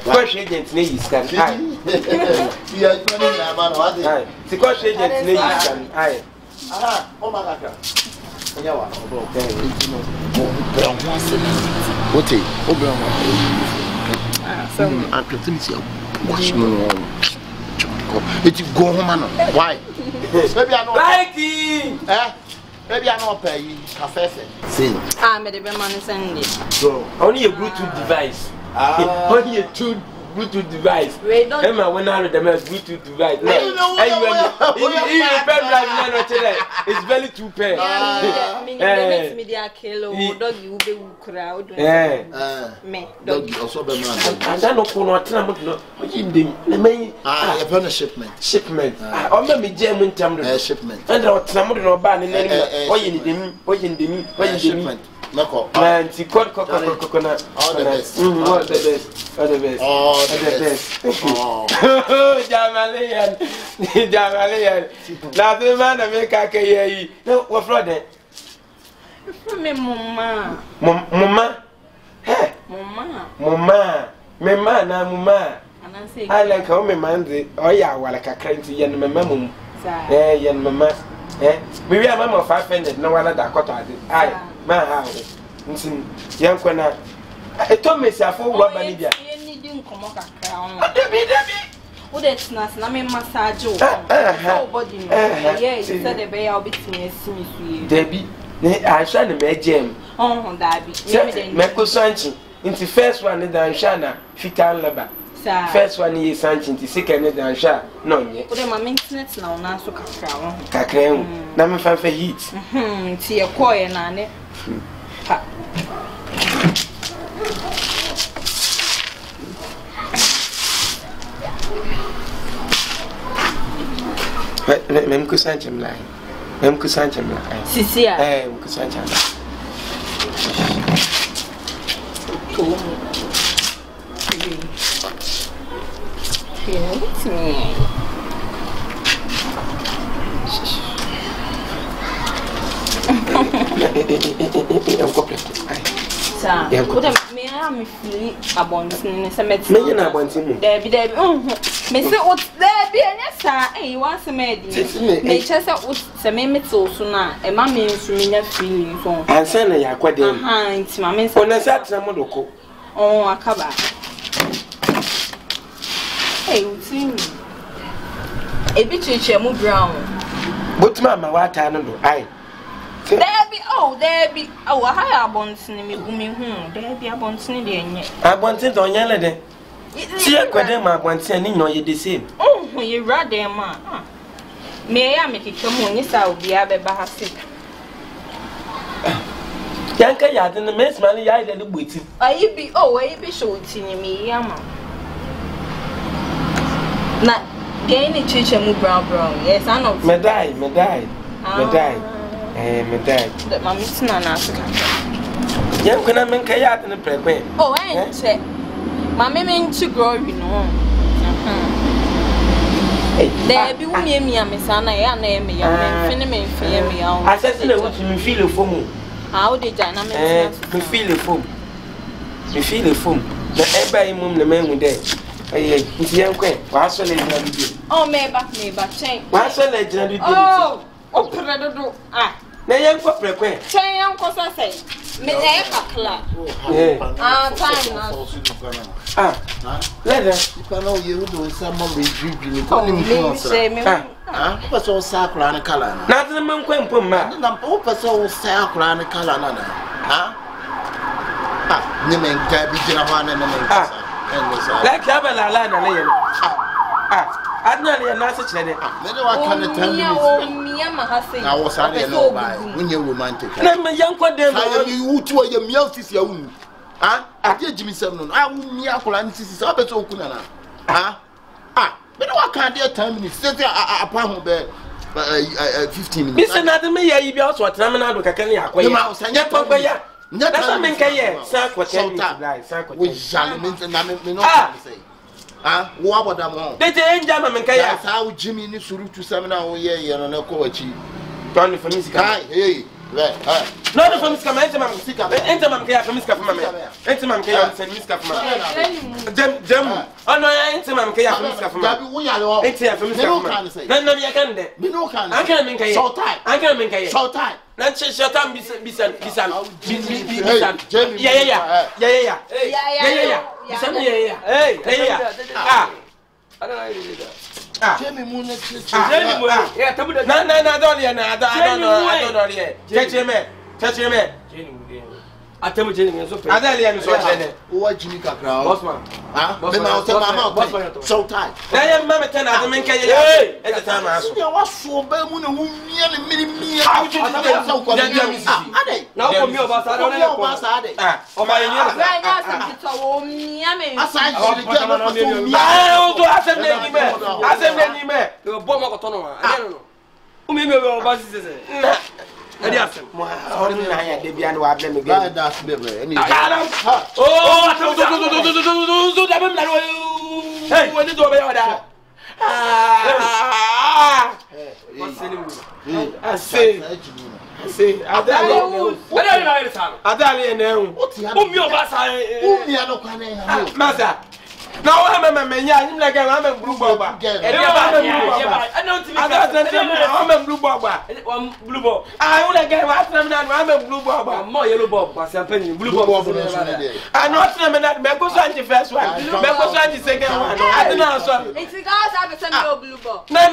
Question agent needs can the question agent needs can oh my god. It's go home. Why? Maybe I know. Likeee! Maybe I know pay cafe. See. Made the money send it. So only a Bluetooth device. Only a Bluetooth device. Emma when I read the Bluetooth device. It's very too pair. Media kilo doggy will be crowd. Me doggy also be man. And I don't know what I'm not shipment. I'm me German time. Shipment. And I was someone no ban in any. Why in the shipment. Meko. Man, ti coconut. All the best. All the best. All the best. All the best. Oh, Jamalian. Now the man I make a kay. No, what Friday? Me mama. Mama. Hey, Mama. Me man, Mama. I like how me man. Oh, yeah, while I can't yen my mum. Eh, yen mama. Eh, we are mamma 500. No one at that quarter. Aye, my house. Young Quena. I told myself, oh, what I need. You didn't come up a crown. Oh, that's not. I mean, massage. Nobody. Yeah, you said the bay. I'll be seeing Debbie. I shall make Jim. Oh, Debbie. Meko Sanchi. Into first one, then Shana, Fitan Laba. First one is Sanchi, the second, then Sha. No, yet. But my maintenance now, not so cacao. Cacao. Number 5 for heat. See a coy and Anne. Mem Kusancham line. Mem Kusancham line. Sisia. Eh, Kusancham. It's me. Me am feel abontin se met. Me na abontin. Debi. Me se ot debi enya sa eh wan se medi. Me che se ot se me meto so na e ma me nsu me nya feeling so. Ansa na ya kwadem. Aha, nti ma me se. Ona sa tra mo doko. Oh, akaba. Hey, uti. Ebi chiche mu brown. But mama wata no do. Ai. Debi, oh, I abontin me gumi hu. Debi abontin de enye. Abontin to onye le de. See kwede ma abontin ni no ye the same. Oh, ye rather ma. Me ya me kikemu ni sa obi abeba ha se. Yanka ya de me smile ya de buti. Ayi bi show ti ni me ya ma. Na gain chiche mu brown. Yes, I know. Me die. Me dad. That my missing an answer. Young can I make a yard in the play? Oh, I ain't say. My mean to grow, you know. There be me, Miss Anna, I name me, young man, fear me. I said, what you feel for me. How did I feel a foam? You feel a foam. The every mum the man with that. It's young queen. What's your legend? Oh, maybe, change. What's your legend? Oh, do. Ah. Na yam ko prekwe. Chen yam ko so say. Me e kakla. Time na. Leda. You know you do some more review. Ko ni mo say me. Ko so sa akra na kala na. Na tene man kwa mpom ma. Na o so sa akra na kala na. Ni men ga bi jira ho na men. Like ya bala la na le yam. Adna le na se chere de. Me de wa kan the time minutes. I was at no by when you romantic. Na me yanko dem. You wutu ya miao sisi ya unu. Ade Jimmy 7 no. I wu mi akola sisi so beto okuna na. Me de wa kan the time minutes. Say apa ho be 15 minutes. Me say na de me ya yi bia so tena me na do kaka ne akoya. Ma o sanya papa ya. That's me nka ye. Sa kwete ni dai. Sa kwete. We jale me na me no say. What about them all? They ain't German. That's how Jimmy needs to to seminar. Oh, yeah, no, coach. Tony for music. Hey, not from Miss Camenta, enter my care for Miss Cafama. Enter my care and Miss Cafama. Dem, oh no, I enter my care for Miss Cafama. We are all enter for Miss Cafama. Then I can there. No, I can't make a short time. I can't make a short time. Not short time, bisan. Jamie Moon, yeah, Atemuda. No, I don't know yet. Catch him, Atemuda, so Adalian is watching. What Jimmy Capra, Bossman. So tight. I am Mamma Ten at the main carrier at the time. I was so bad when a woman, how to now for me about I don't know. Oh, my Edi asem. Sorry na ya de bia na wa ble me ge. Guy that's baby. Any. Oh, do da bem na. Hey, when do be oda? Say, Adali ene umi obasa umi anokwane ha. Masa. Na o ha mama nya anyim na ga ma blue ball ba. E dey ba blue ball ba. Ana ntimi ka. O ma blue ball ba. Blue ball. Ah, o na ga wa tram na ma blue ball ba. Mo yellow ball ba se ampani blue ball. Ah, no tram na me go so anti first one. Me go so anti second one. I don't know so. It's because I have some blue ball. Na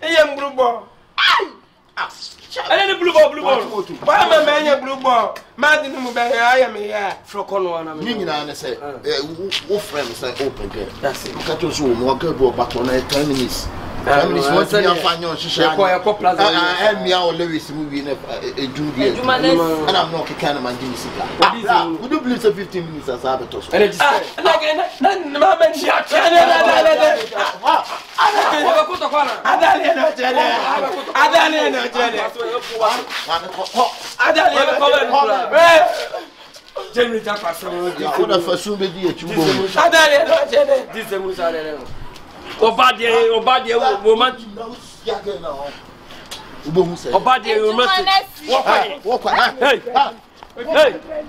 e blue ball. And then blue ball. Why am I wearing blue ball? Man, didn't I am here. Frocono, and Meaning, I say, friends say open girl. That's it. Look at us, more girl, but on 10 minutes. 10 minutes, what's your final? She and me, our Lewis movie in a Judy, and I'm not a kind of man. Would you believe 15 minutes as Abatos? And it's like, Mamma, Generally, that's what I would have assumed it. This is Obadi, woman. Obadi, woman. Walk. Hey,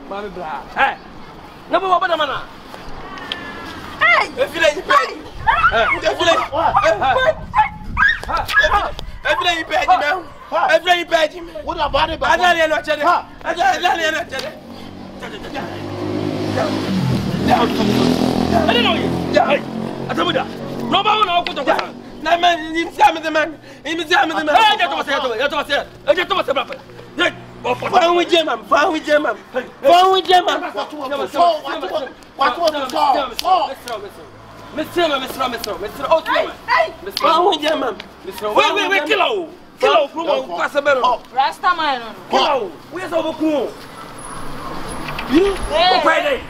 Mammy Blah. Hey, number one, man. Hey, if you ain't paid. Every page, what about it? I don't know you. Atemuda. No one will put the man. Him the man. Kilo, Rasta man. Kilo, where's over cool? You? Friday.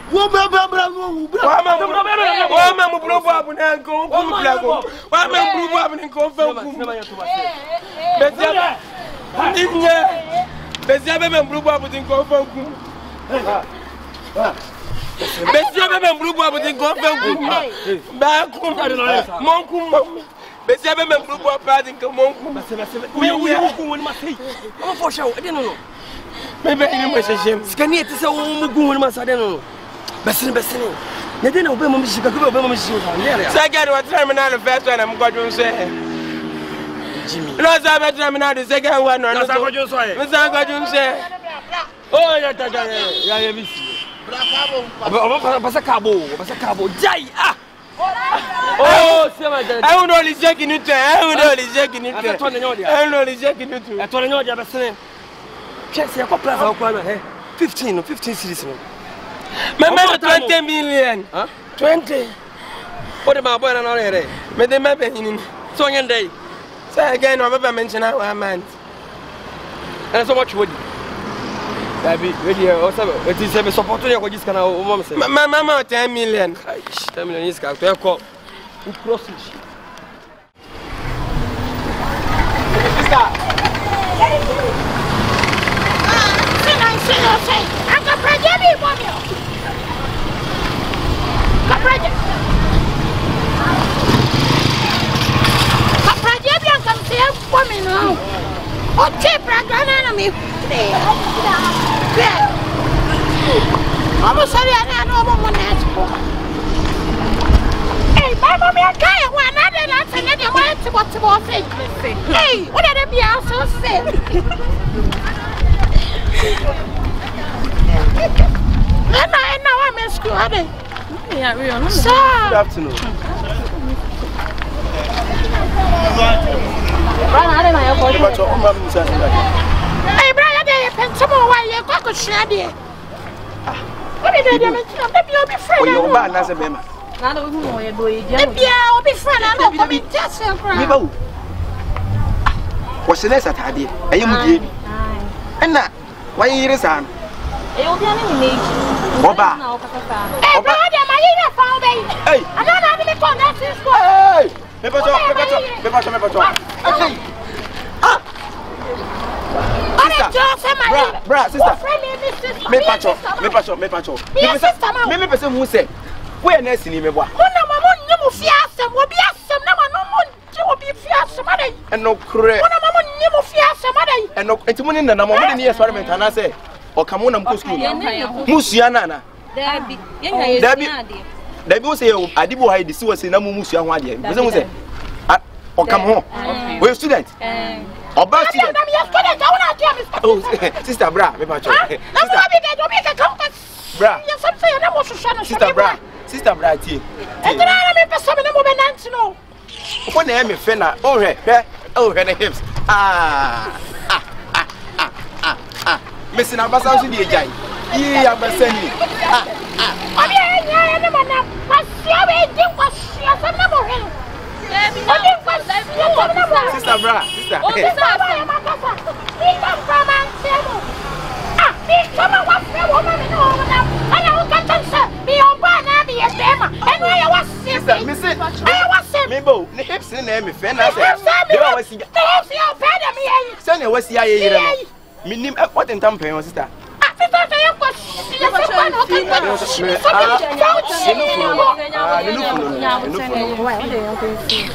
Maybe I didn't say shame. Scanning to say, oh, go and Master. Bessin. You didn't obey Mamma Chicago, Mamma Chicago. Second, what terminal the first one I'm going to say. Jimmy. Lots of a terminal the second one. I'm going to say. Oh, yeah, Pasacabo, Jai. Oh, I will only check in it. I will only check in it. I will only check in it. I told you, Jabassin. Check your plan 15 cities. My 20 million. 20. What about boy and already? May they map in so young day. Say again, I've ever mentioned our man. And so much would you also? It is a support to your just can my mamma 10 million. 10 million is got to call. I'm sorry, I know one has. Hey, my mommy, I can't one other than I never went to what to say. Hey, what did I be also say? And now I'm in school, are they? Yeah, we are. Sir, good afternoon. Hey, brother, they have some more while you're going to share there. What did they do? Maybe you'll be friends. You're bad as a member. I don't know what you're doing. Maybe I'll be friends. I don't come in just a crowd. What's the next at Hadi? Are you moving? And that, why are you son? You'll be an image. Boba. Hey, brother, my little found me. Hey, I'm not having a connection. Hey, Pepper. Bra, sister. Me pacho. Me person who say, where next in me boy? And no cre. And no, it's money and I'm more near experiment and I say, or come on, I'm go school. Musiana. They will say, I did what I did was in a Musia one day. Or come home. We're students. Or birth student. Oh, sister Bra, me pacho. Bra. Sister Bra, tea. And I remember some of them no. When I am a fenna, oh, her hips. Missing our bass to the jay. Ye are sending me. Sister Bra, sister. Mebo, the hips in them, if I say, Sunny was the Minim, what in Tampere, sister?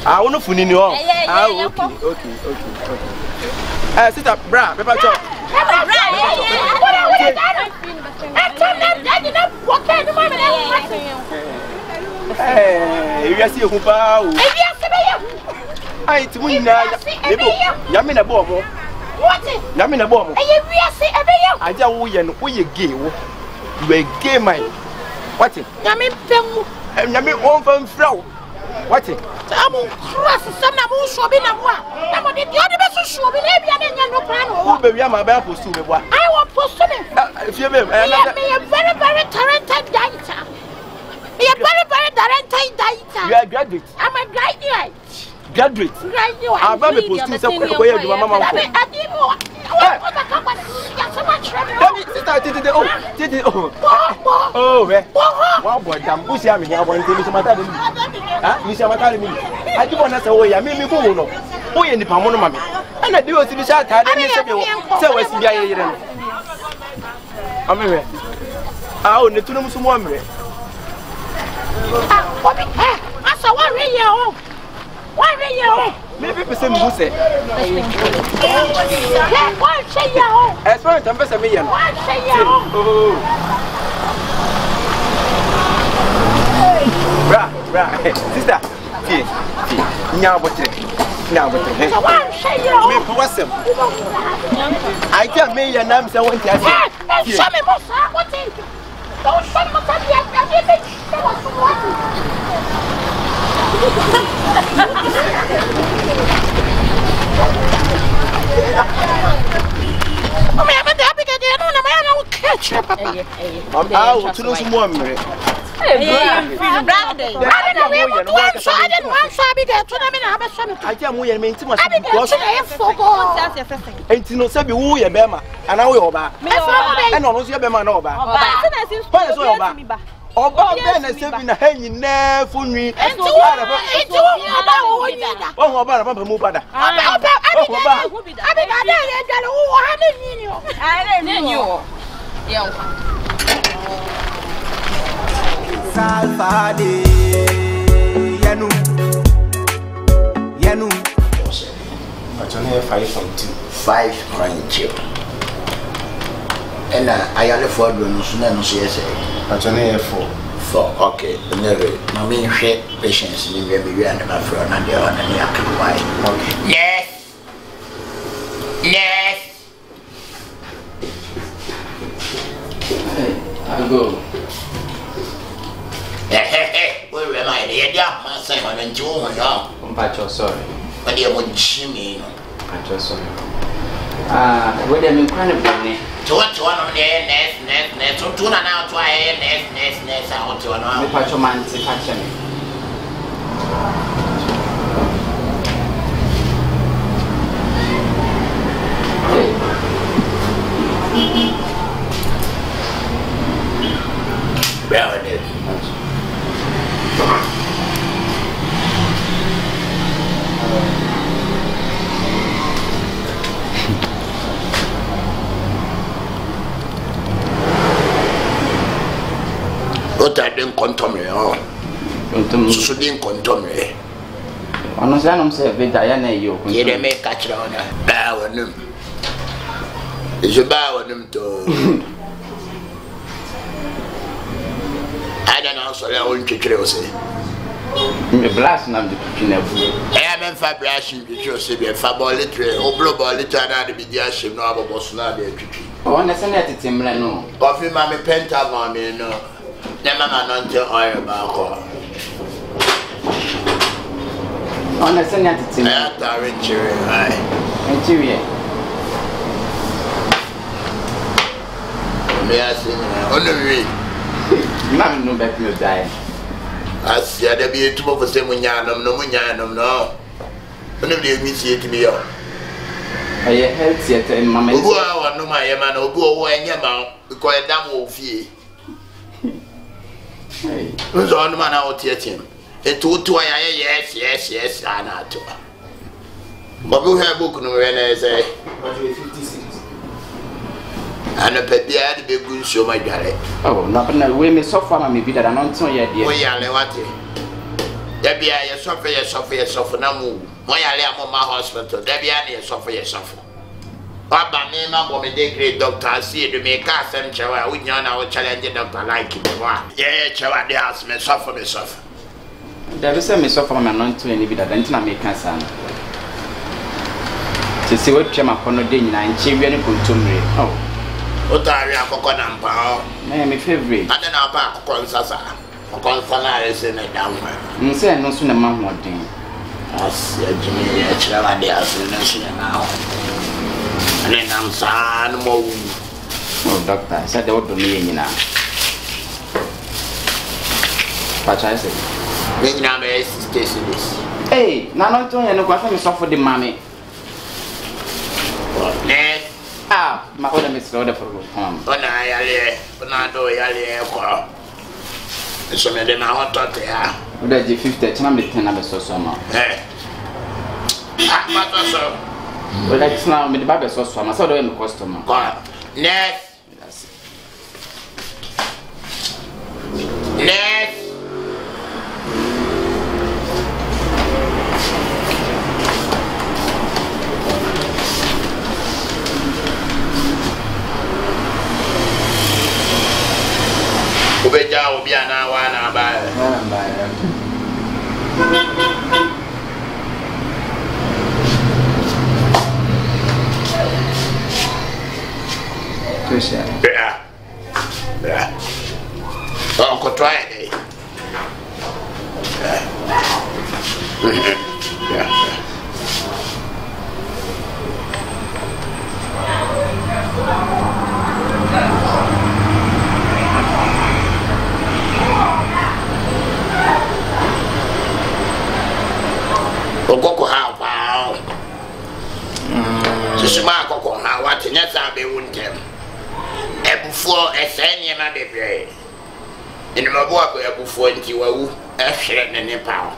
I want to fun in you all. Okay. Sister Bra, Pepper Chop. Hey, you see who bow. I to win now. Yamina Bobo. What? Yamina Bobo. I don't we gay. You a gay man. What? Yamin Pemu. And Yamin one from Flow. What? I'm cross some of show be now. I'm on the other best show be no plan. Who be my bell post to me? I want post to me. If you be a very talented dancer. You are very talented dancer. You are graduate. I'm a graduate. Graduate. I'm going to post to some way of your mama. One boy, damn, who's yamming? I want to miss my daddy. Miss Amatari. I do want to say, oh, yeah, maybe who know. Who in the Pamono Mammy? And I do it to be shot. I didn't say, what's the idea? I'm here. I own the two some woman. I saw 1 year old. 1 year old. Maybe person who said, as far as I'm a million. Bra, sister, now what? I tell me your name's I want to ask Yanu. Actually, 5 crying children. And I had a 4 Actually, 4. Okay. Mammy, share patience in the baby and my friend and the other. Yes. I'll go. Where am I? I'm Simon and Joe. I'm sorry. But you would Jimmy. I'm just sorry. Where am I going to be? To what one of the nest, to tuna now to a nest, out to another patch of man, to catch me. Well, it is. contomere oh so din contomere ono se anom se veda ya na yo ye de me ka kire ona ba wonum je ba wonum to ada na so le on kire o se me blast na de pina bu men fa brush twitwi o se be fa ball tre o blow ball tre na de bi dia him no abobo so na be twitwi o na se na tetemre no coffee ma me pentagon me no na mama no nte oil ba ko o na se na tetemre ta renchire ai enchire me asin ono wi na no be me die asia da bi etumo fo se munyanom no ono bi mi si etimi yo aye health yet in mama obu a wonu ma ye ma na obu owo enye ma ko edam wo fie nzo onu ma na o tietiem etu ya yes ana to obu he book no we na say 56 ana pe bia de be gun so ma dware oh na we me so far ma me bi da no nton ye de o ya le wate da bia ye sofo na mu mo ya le amoma hospital da bia na ye sofo baba me ma go me de great doctor see do me ka sem chewa we nya na o challenge doctor Likeee be wa ye chewa de house me sofo da be se me sofo ma no nton ye bi da ntina me ka sa se we twa ma kono de nyina nche wi ne kontomre oh o ta ri akoko na mpa o na me favorite ada na pa akoko nsasa akoko nsana ese na damwa nse no so na ma hoden as ya jimi ya chira de asu na shina na o ane nam sa no mo oh doctor said the odo me nyina pa cha se me nyina me station this eh na no to ye no kwa fa me sofo de mame ne ma oda me sro de for ona yale ona do yale ko so me de ma hotote ya oda je 50 chana me tena be so ma ma to so oda tsna me de ba be so ma so do me customer ko ne Ubeja obiana wana ba Tusha yeah ko try it yeah Okoko ha pa. Sisima akoko ha wate nya sa be wuntem. Ebufuo esenie ma bebre. Eni mabo abo ebufuo nti wawu ehwere ne ne pa.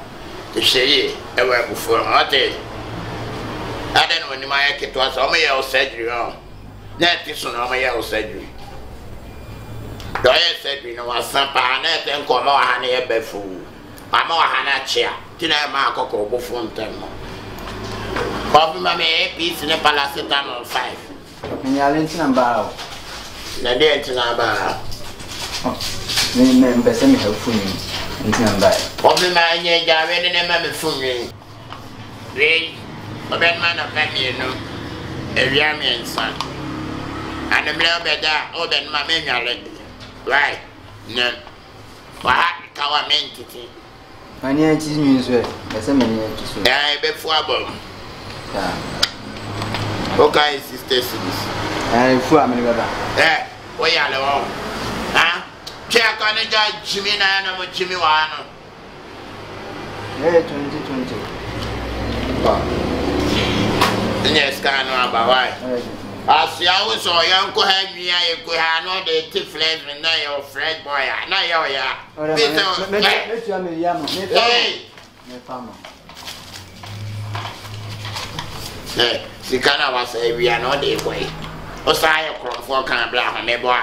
Te sheye ewa ebufuo ate. Ada no ni ma yaketo asa o me ye o surgery o. Na ti so na o me ye o surgery. Do ye surgery no wasan pa na te nko ma wa ha na ye befu. Ama wa ha na chia. Tina ma akoko obo fonten no. Coffee ma me piece ne paracetamol 5. Nyale ntina ba o. Na de ntina ba. Oh. Me mpese me hafuni ntina ba. Coffee ma nye jawe ne ma me funi. Re oben ma na family no. Ewia me nsan. Ane mle obeda oben ma me nyale. Right. Ne. Wa ka wa mentiti. Ani anti nso e, ese me ni anti so. Be fu abom. Ya. Okay, sister Sinis. Fu amene baba. O ya le wo. Ha? Che ka ne ja Jimmy na na mo Jimmy wa no. 2020. Ba. Ni scan no aba why? Asia wo so yan ko ha nwia ye ko ha no de ti flesh na your friend boy na yo ya. Me tu ame ya mo. Me fama. Sikana was a we are not a way. O say a crumb for can blah me boy.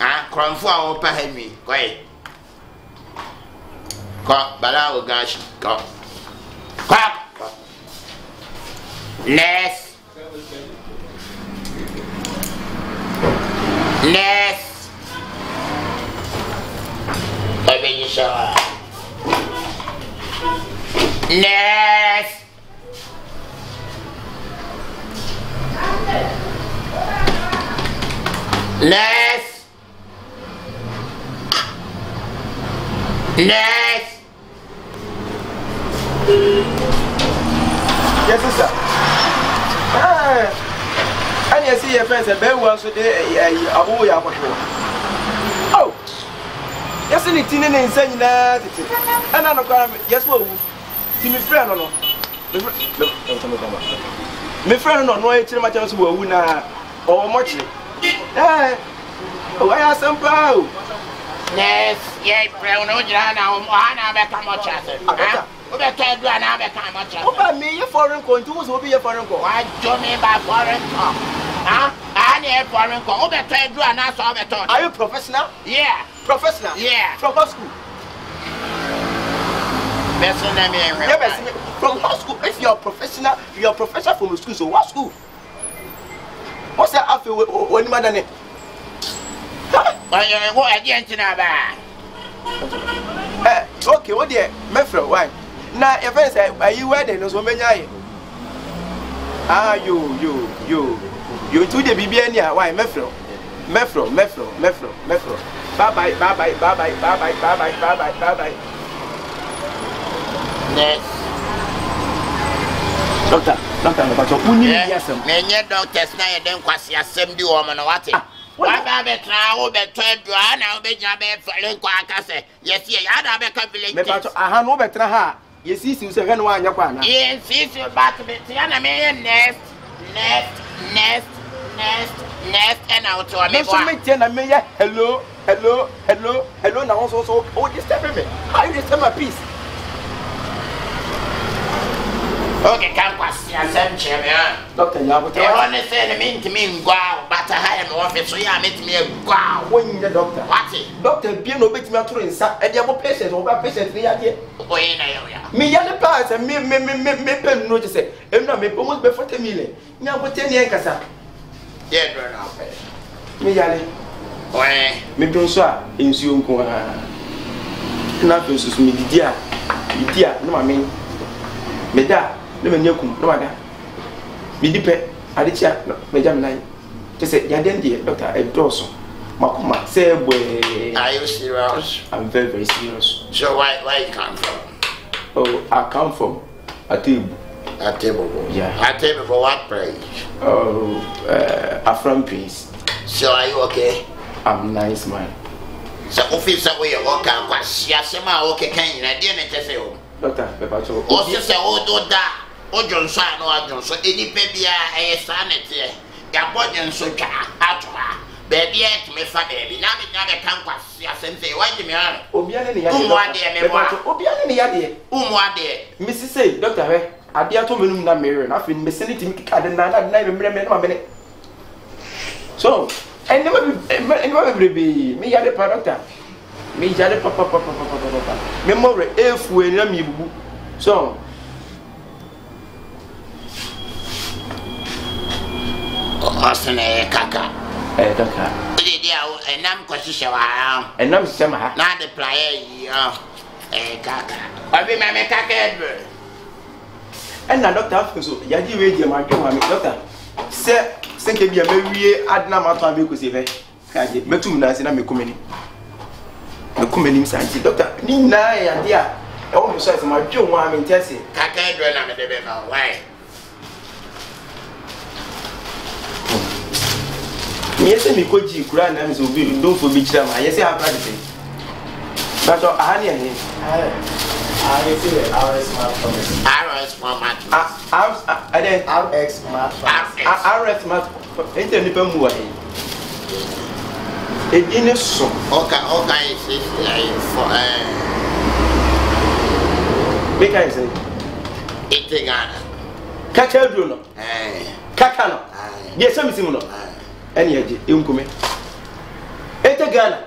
Ah, crumb for open me. Quay. Cock, Balago Gash, cock. Cock! Nest. Nest. Ebenisha. Nest. Nest. Nest. Yes, sir. And you see your friends a bear was a boy. Oh, yes, and it's in an insane that. And I'm not yes, well, Timmy friend or no. My friend, no, no, it's much else will win or much. Oh, I have some power. Yes, yeah, brown, no, I become much as it. Oh, me, a foreign country will be a foreign country. Why do me by foreign talk? Huh? I need a foreign call. Oh, better do an answer of it. Are you professional? Yeah. Professional? Yeah. From what school? From what school? If you're professional, you're professional from school, so what school? What's that after when you madam? What again to okay, what dear, my friend, why? Now, your friend said, are you wedding or so many? Ah, you to the BBN, why, Mefro. Bye bye. Yes. Doctor, but you need yes, many doctors now, then quasi assembly woman or what? Why, Babette, now, better, Joanna, be Jabba, Fallen Quackase. Yes, I have a couple. I have no better. Yes, you say, one, your one. Yes, you about to be Tiana nest, and out to a mayor. Hello, now also, oh, disturb me. I disturb my peace. Okay, can't quasi assembly, Doctor, you have to understand me to mean wow, but I have an office, so you met me a wow. When the doctor, what's it? Doctor, be no bit me to inside, and you have patients over patients here. Me, young pass, and me, pen notice it, and not me almost before 10 million. Now, what 10 years, yeah, run off. Me, Yali. Why, me don't swear in Sion. Nothing to me, dear, no, I mean, me da. No man, no matter. Me dip, I did chat, Madame Nine. To say, Yaden, doctor, a dorsal. Makuma, say, are you serious? I'm very, very serious. So, why you come from? Oh, I come from Atemuda. Atemuda. Yeah. Atemuda for what price? Oh, a front piece. So, are you okay? I'm nice, man. So, officer, we are okay. Yasema, okay, can you? I didn't tell you. Doctor, Papa, also say, oh, that. Oh, Johnson, no, Johnson, any baby, a sanity. Your body so out. Baby, me for baby. Now, we never come past Yasense. Why do you mean? Mrs. Say, Doctor, I dear told me not marry. I've been missing it in never remember a minute. So, I never be me at the doctor. Me, papa. Memory, if we let me. So, Osane Kaka. Doctor. And I'm Koshisha. And I'm Sama. Not the player, Kaka. I remember Kaka Edward. And now, Doctor, so Yadi radio, my doctor. Sir, think you be a very Adna Mata because if I get Metunas and I'm a community. The community science, Doctor Nina, and dear, almost says my Joe, I'm in Tessie. Kaka Edward, I'm a baby. Why? Yes, and we could you grand and so we don't forbid them. I say, I'm practicing. But I see it. RS Smart. RS Smart. Ain't any more. It in a song. Okay, for make I say, it's a gun. Catcher Bruno. Cacano. Yes, some similar. Any idea, you come in. It's a gun.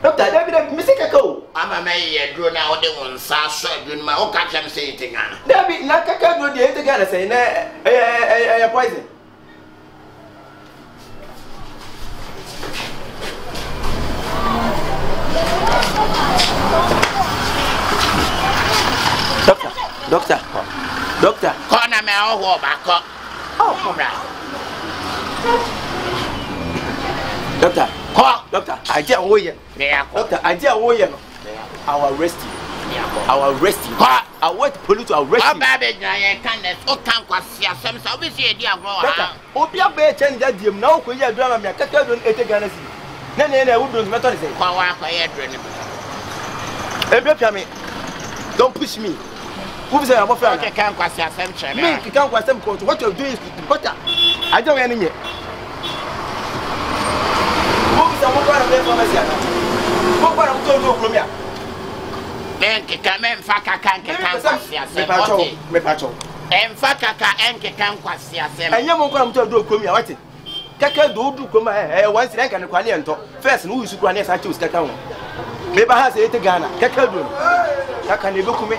Doctor, David, Mr. Kako. I'm a mayor, drew now the one saw doing my own catch and say it again. David, not Kako, the other guy saying, a poison. Doctor, corner me all back up. Oh, Doctor, I dare warrior. Doctor, I dare warrior. Our resting. I want police to arrest you. Baby, I can't. Oh, can't see some. So we see a dear grower. Oh, be a bear change that you know, when you're drama, me a cat don't eat a gun. Then I wouldn't matter. Don't push me. Who's there? I can't quite see a century. You can't quite some court. What you're doing is better. I don't any yet. Who's the one of them from us? What part of the from here? Then come in, Faka can't get Repacho. And Faka and can quite see a same. And you won't come to do come here. What? Kaka do come once rank and Quanianto. First, who is Quanias I choose Kaka. Maybe has a Ghana. Kaka do. Kaka never come.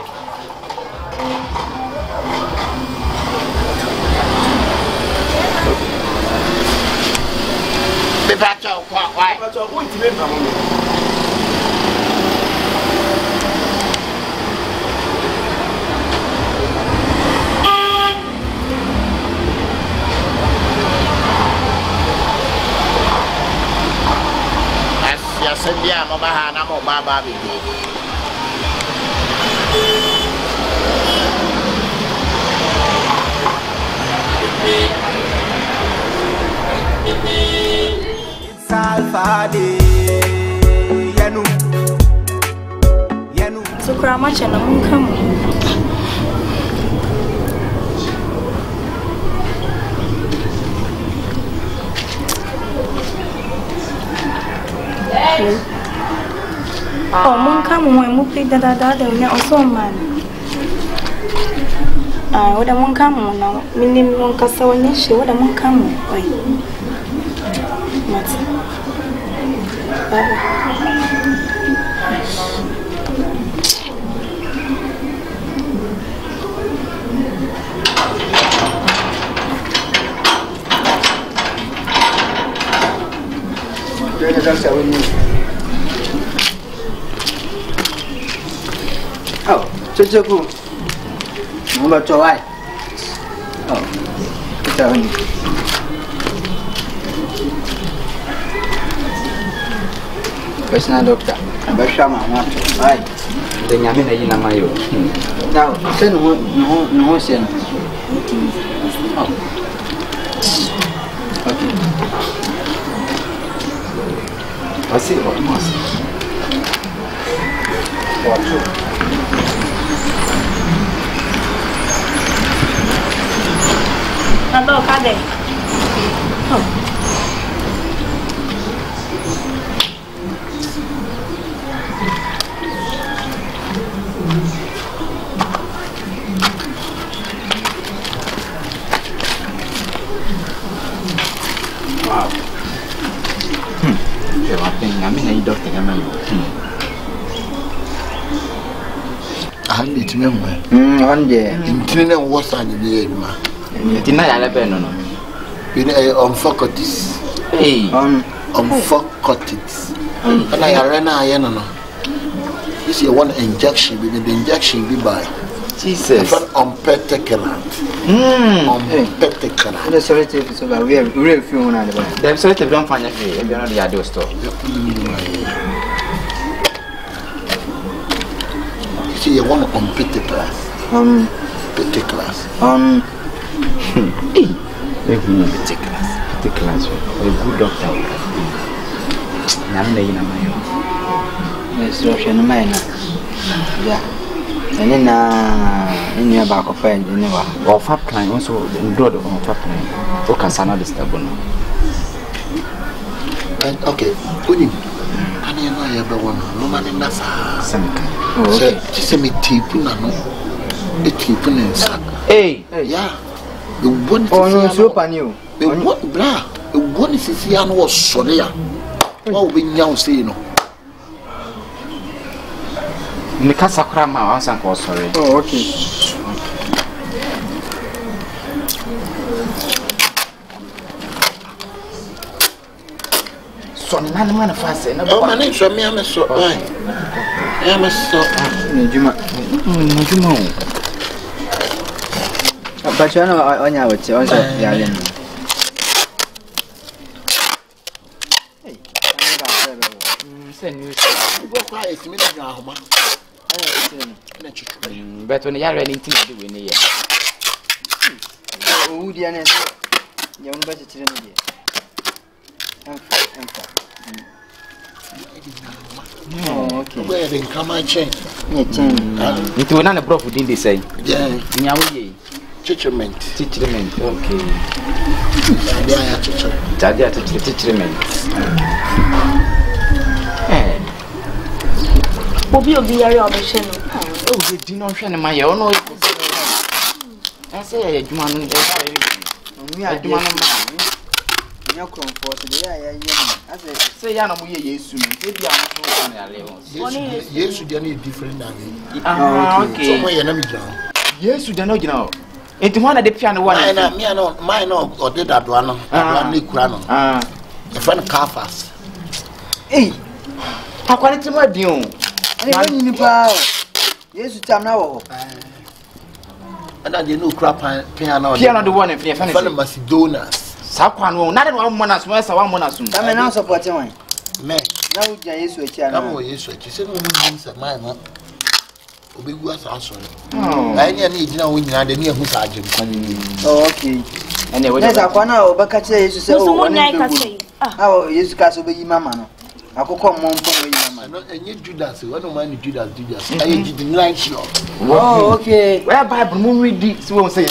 Bebacho, why? Sendia Mobahana Mobaba. It's Alpha Day. Yanu. So Grandma Chana won't come. Oh, mon come when we pick that we also man. What a mon come on now, meaning one castle when she would a mon come. What? Oh, Chuchu. Number 2. Oh, it's a honey. Personal doctor. Bashama, want to buy. The Yamina in a mayo. Now, send no send. Oh, okay. I see what must. Hello, Kade. Oh. Wow. I mean, I don't think I'm I need to remember. One day. In Trinidad, what's on the man? You know, on faculties. Hey, on faculties. And I ran a this is one injection, the injection be by Jesus. On particular. The solution is about real few on the solution don't find a fee, and you're not the idea store. See, one on petty class. Petty class. Petty class. A good doctor. I'm laying on my own. Yes, Russian man. Yeah. And then in your back of friend, you know, or fat client also endured on fat client. Or can sana disturb no. Okay, good evening. And you know, I have one woman in Nasa. Okay. She said me tipu na no. A tipu na sack. Hey, yeah. The one oh, so pan you. The one blah. The one is here was Sonia. What we now say no. Mika Sakura ma ansa ko sorry. Oh, okay. So nana man fast na Oh man, so me am so. I am so. Njuma. Njuma. Abachana onya wote onso yale ni. Hey. Say news. Go quiet me na ahoma. Na chichu. But when you are ready to do we need. Oh, dear, you want better to do it. Oh, okay. Where they come and change. It will not a prof within the same. Yeah, Nyawi. Teachment. Okay. Tadia teachment. Obi area of the channel. Oh, you do not share my own. I say, you man, we are doing your comfort. I say, Yana, we soon. Maybe I'm yes, you need different than okay. Yes, you don't know. It's one of the piano one. Mine or did that one. The friend Carfas. Hey, how can it my deal? I mean, yes, you tell now. And then you know crap piano the one in Macedonia. Sakwan, not one monas, where's one monas. I'm an answer for time. Me, now, yes, which I know. Yes, which is a man. We was answer. I need to know when you're the near who's agent. Oh, okay. And there was a one hour, but catch it to say, oh, yes, Castle be mamma. I could come on for you, and you Judas. I don't mind Judas. I didn't like you. Oh, okay. Where Bible movie did so say,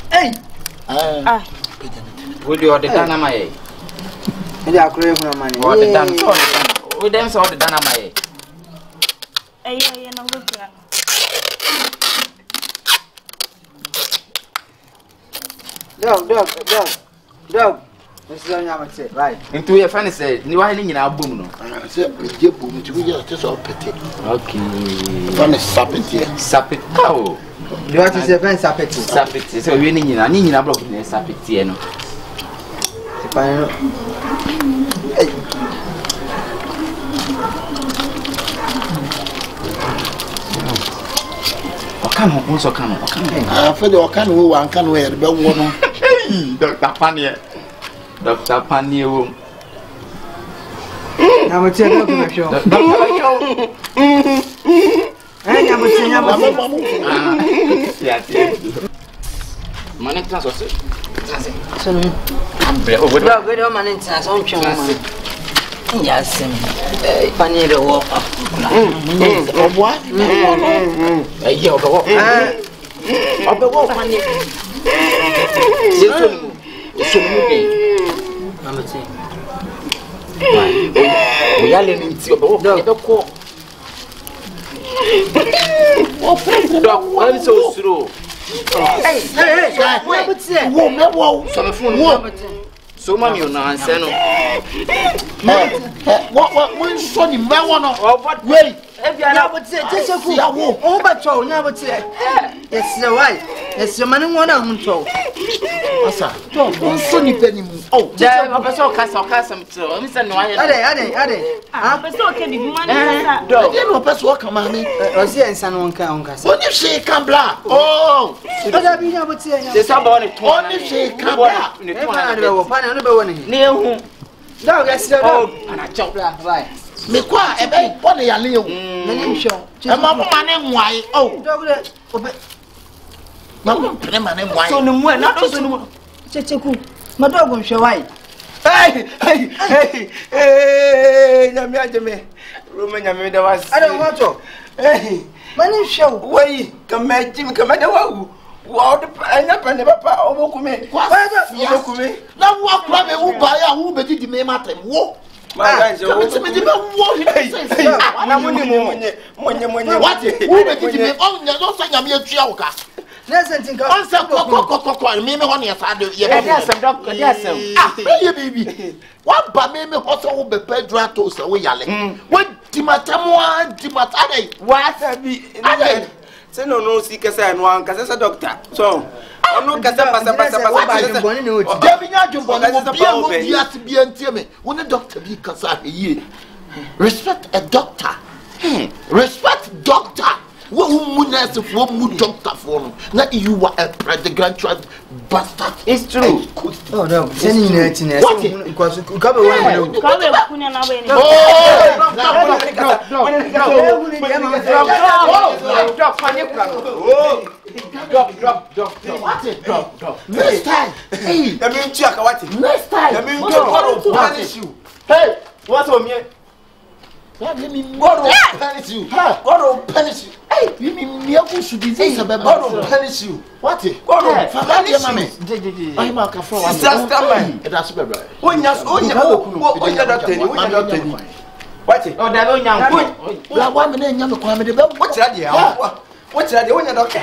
hey, would you order dynamite? And they are craving money. What the damn with them saw the dynamite. Dog. This is only right. Into your friend said, "You are in our boom." I said, "You boom to be just all petty." Okay. One is sapit here. Sapit. Oh. You want to say, friend, sapit. Sapit. So we need a block in the sapit here. No. Come on, also come on. I feel you can who one can wear the one. Dr. Panier. Dr. Panier. Now, what's your show? Money transfer. I'm good money transfer. Yes, Panier the walk. What? Of the walk, Panier. We are learning to the call. Why so slow? So many you know, what when Sonny Mawana or what way? If you are not with it, just a fool. Oh, but so never say. Yes, you're right. Yes, your man one of them. Don't Sonny Penny. Oh, there was so custom to Mr. Noy. I'm so can you manage? Don't you know, best work, mammy? Or see, and son won't come. What you say, come black? Oh, but I mean, I would say, there's somebody only say, come black. Near whom? No, yes, and I chop black, right? Me qua e be pone ya le o nani show e ma mo mane nwai o ma mo pene mane nwai so no mu na do so no mu checheku ma do go hwe wai hey nyame ajeme roma nyame da was I don't want to hey mane show wai kama da wawu wa de anya pane papa obokume obokume na wo akura be wo ba ya wo be di me matem wo my guys, what? Who be me? Oh, no, don't say I'm your child. Listen, think I'm some me on your side. Yes, some doctor. Yes, baby. What by me also be Pedro to so we yelling. What Timatamwa, Timatade. What? Ade. Say no, see, Cassa, and one Cassa doctor. So, I'm not Cassa, respect a doctor. Respect doctor. What woman has a woman doctor for him? Not you were a grandchild bastard. It's true. Oh no, sending it in a because come away. Drop. Next time. Hey, I mean, check what it. Next time. I mean, God will punish you. Hey, what's on me? God will punish you. God will punish you. Hey, you mean miracle should be this about God will punish you. What? God will punish you. I'm a kafro. That's better. When you're not what? Oh, that on young. One minute, young Kwame. What's that? What's that? When you're not.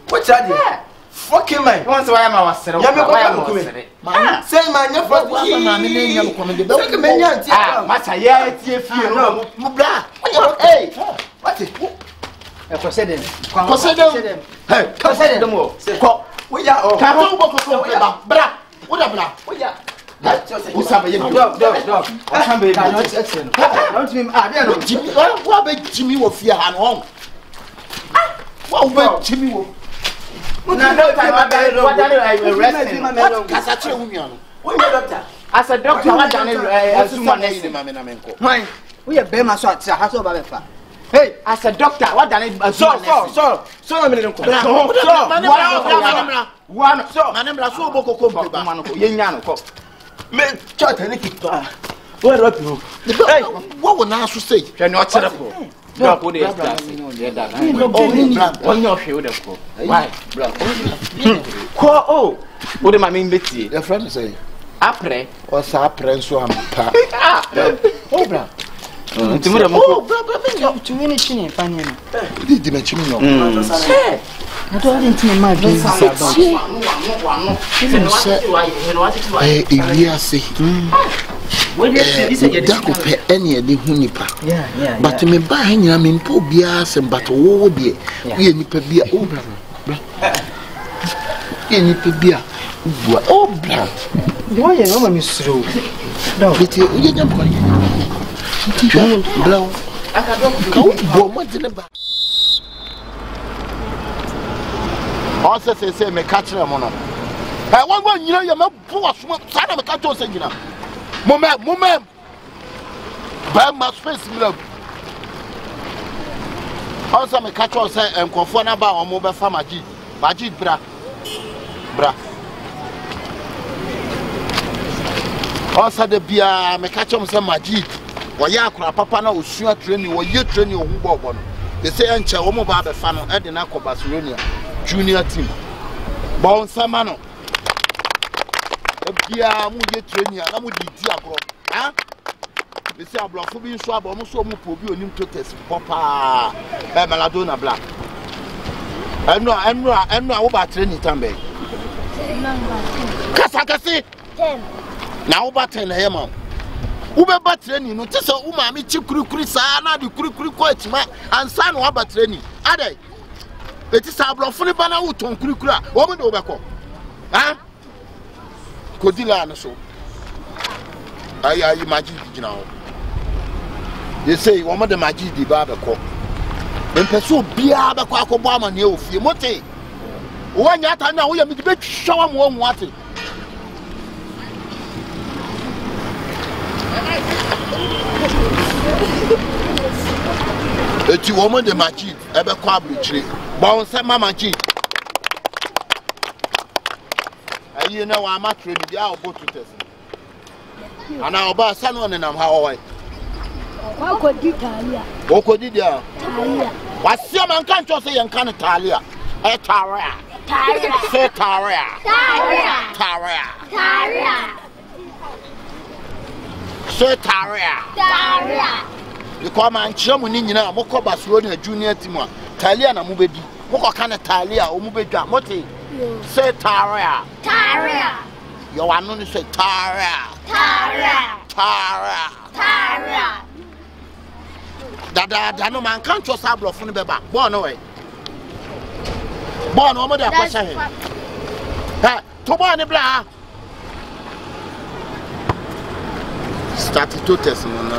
What's that? Fucking man. Once I am our son. Say, man, you're for the man. Massa, yeah, if you know, Mubla. Hey, what is a president? Hey, consider them all. We are all bra. What a bra. We are. What's happening? Dog. What about Jimmy will fear and home? What about Jimmy will? As a doctor, we are Bema Swat, hey, as a doctor, what done it? So, a minute. One, so, Manamra, so Boko, Yano, men, chart and Nicky. What would I say? You're not terrible. No, put it on your shoulder. Why? Oh, what am I mean, Betty? Your friend say, Apre, or Sapre, so I'm oh, bra. Oh, too many chin, funny. Did you mention no? I don't think my business about any of the Hunipa. But me buy him, I mean, poor beers and but all beer. We need to be a oh, any beer. Oh, bra. Why you know, Miss Rue? No, it's a blow. I can't go much in the back. Also, say, me catch them on. I want you know, you're not poor, son of a catch you know. Moment. Buy my space, love. Also, me catch us and confirm about our mobile family. Majid, bra. Also, the beer, me catch them some Majid. Wayakra, Papa, no, sure training, or you training your woman. They say, and Chawomo Baba fan of Edinaco Barcelona. Junior team. Bon Samano. Bia mu ye training na mu di agro. Ah? They say ablo fo bi nso abo mo so mo po bi onim to test papa. Maladona black. Enu wo ba training tambe. Kasakasi. 10. Na wo ba 10 na yema. Wo be ba training no tese wo ma mi chi kurukuri sa na di kurukuri ko etima ansa no ba training. Ade. It is a bluff for the banner who don't curricula. Woman over call. Ah? Codilla and so. I imagine now. They say, woman, the magic the barber call. Then pursue beer, the quack Obama near of Mote. One yet, I know we are making big show and warm water. It's a woman, the magic, ever quabble tree. Bounce at Mamma G. You know, I'm not ready to go to test. And I'll buy someone and I'm how I. What could you tell you? What could you do? What's your man can't just say and can't Italia? A Tara. Say Tara. Say Tara. You come and Germany, you know, Moko Barcelona junior team. Talia na mubedi. Moko kana Talia o mubedwa. Moti. Say Tara. You want to say Tara. Dada no man can't trust our bluff on the back. Born away. Born over there, question him. To born the blah. Started to test him on the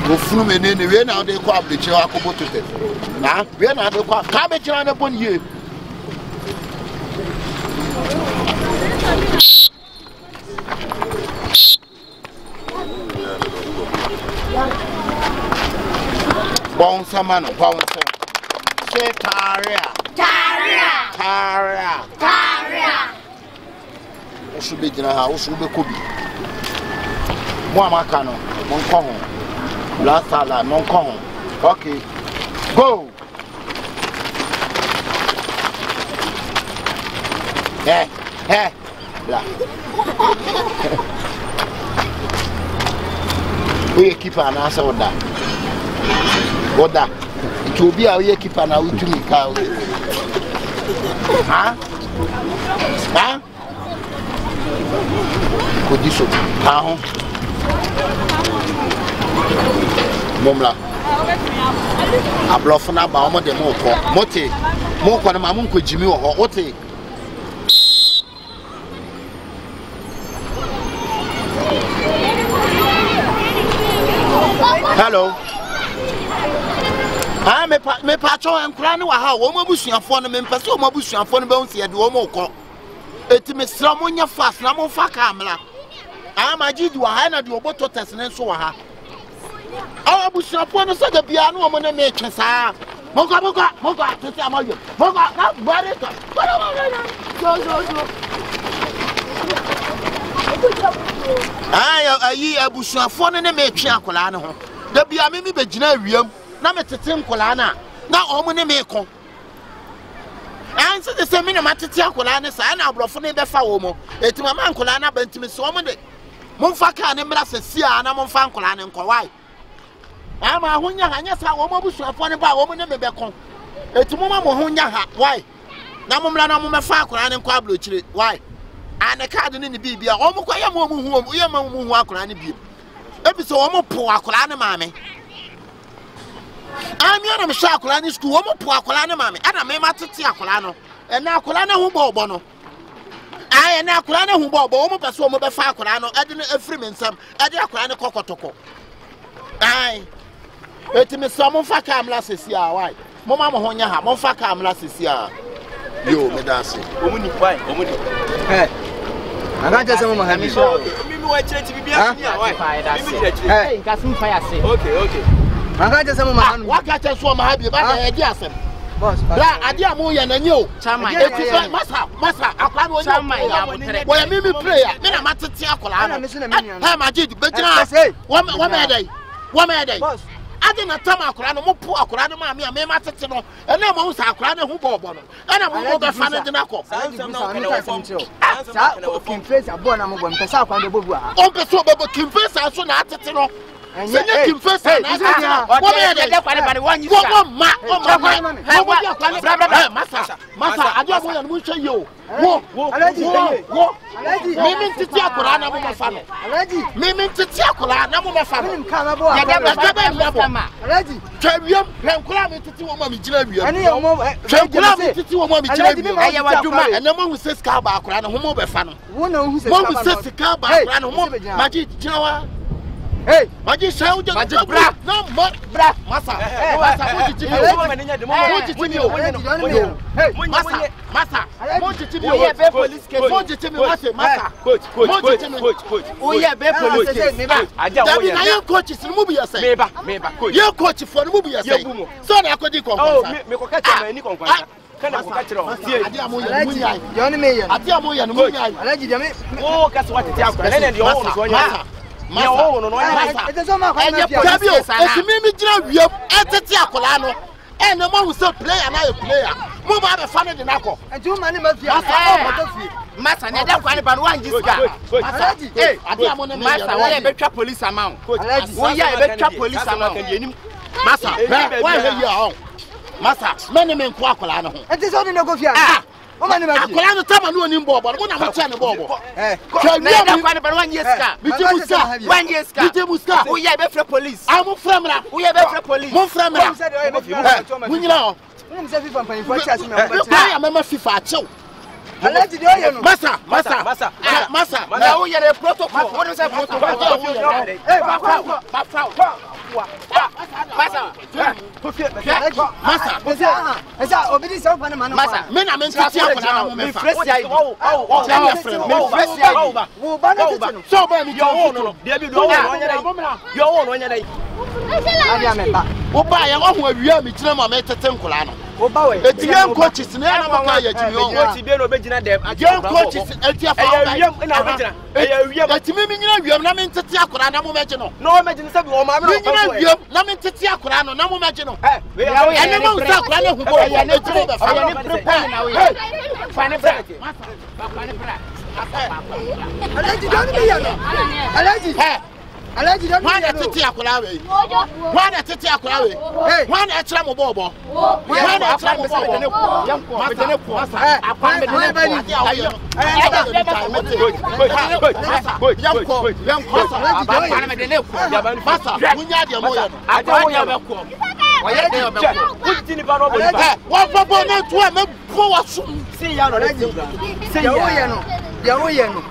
go through me in the way now they call the chair. Now, we are not the cabbage on upon you. Bounce a man, bounce. Say, Taria. What should be in a house? Should be could be. Moamakano, Moncon. Last sala, Moncon. Okay. Go. We keep an answer with that. What that? It will be our keeper now to me. Huh? Could you show? How? Momla. A bluff on about more than more. Mote. More than my uncle Jimmy or Ote. Hello. I me patron and crying how woman bush and phone and pursue my bush and phone bones here do almost. It's Miss Ramonia fast, Ramon Facamla. I am a Jidu, I had your bottle test and so ha. Our bush and phone said the piano woman and make us. Moga, to tell you. Moga, not bad. I ye a bush and phone and make Chiacolano. The Biamimi Beginarium. Na me tetem kolana na omo ne me ko anse de se me na matete akola ne sa na abrofo ne be fa wo mo etima man kolana bantimi so omo de momfa ka ne mra sesia na momfa nkola ne nko wai ama honya hanya sa wo mo busuafo ne ba wo mo ne me be ko etimo ma mo honya ha wai na momra na mo me fa akola ne nko ablochire wai ane card ne bibia wo mo koye mo mu hu ye ma mu hu akola ne bi ebi so wo mo po akola ne maame I'm here to shock Colani school, one more poor Colana mammy, and I may matter Colano, and now Colana who bono. I and now Colana who bob, almost one of the far Colano, adding a freeman some, adding a Colana cocotoco. Aye, it's Miss Salmon Facam lasses here, why? Mamma Honya, Monfacam lasses here. You, Medasi, woman, why? Hey, I got just a woman, Hamisha. Hey, got some fire. Okay. I just some man. What catch us from my baby? Boss, idea more than you. Massa, I can't wait. Well, maybe player. Then I'm at the Tiacola. I'm a jit, but say, one day. Boss, I didn't tell my Corano, more poor Corano, mammy, and me, my Tino, and then most are Corano who bought one. And I'm going to find the knuckle. I'm confess a born among them, Pesa on the Bubua. Uncle Sober confess as soon as Tino. And you confess, what Massa, I don't want to show you. Miming to Tiacola, no family. Miming to Tiacola, no family. Travium, Clammy to Mammy Jelly, and no one who says Carbac, and whom over fan. One who says the Carbac, and Magic Joa. Hey, Magic Sound, no more black Massa. Massa, police case. Coach is movie. Your coach for the movie. So I could do. Oh, and the man who still play and I player. Move out of family the knuckle. And 2 money must be Massa, and that's why about one this guy. Hey, I don't want to make a police amount. We are a police amount. Massa, why are you home? Masa, many men kwa akola no ho. Enti so ni no go fia. O ma ni ma fi. Akola no tama no onim bobo, mo na mo tia ne bobo. Kwa ni am kwa ne ba wan yeska. Bitimuska. Wan yeska. Bitimuska. Wo ye be frɛ police. Amu framra. Wo ye be frɛ police. Mo framra. Munyina o. Wo se FIFA pan fo tia se me mo ba ya mama FIFA achew. Alaji de oye no. Masa. Na wo ye the protocol. Wo no say protocol. Masa. Esa obidi se opa na ma no. Masa. Me na me ntiti akona na mo me fa. Wo ba na tete no. So ba mi yo wo no. Dia bi do wo no nya dai. Yo wo no nya dai. Adia me ba. Wo ba ya wo ho awia mi kire ma me tete nkola no. Wo ba we. Etiye coaches na na maka ya jimi o. Coach bi no be gina dem. Game coaches etia fa. Ewiem na be gina. Ewiem. Etimi mi nyina wiem na me ntete akora na mo meje no. No me gina se bi wo ma me no. Mi nyina wiem na me ntete akora no na mo meje no. Ene mo nsa akora na hu bo ya na etimi be fa. Ya ni prepare na we. Fa ne bra. Alaji don me ya no. Alaji. Alaji don me ya no. Wana tete akora we. Wana tete akora we. Wana etira mo bobo. Wana etira mo bobo. Masa ko. Akwa me de ne ayo. Masa, munya de mo ya no. Akwa wo ya be ko. Oye de yo be ko. Wuti ni ba no bo ni ba. Wa bobo na to a me bo wa so. Se ya no le ti. Se ya wo ye no. Ya wo ye no.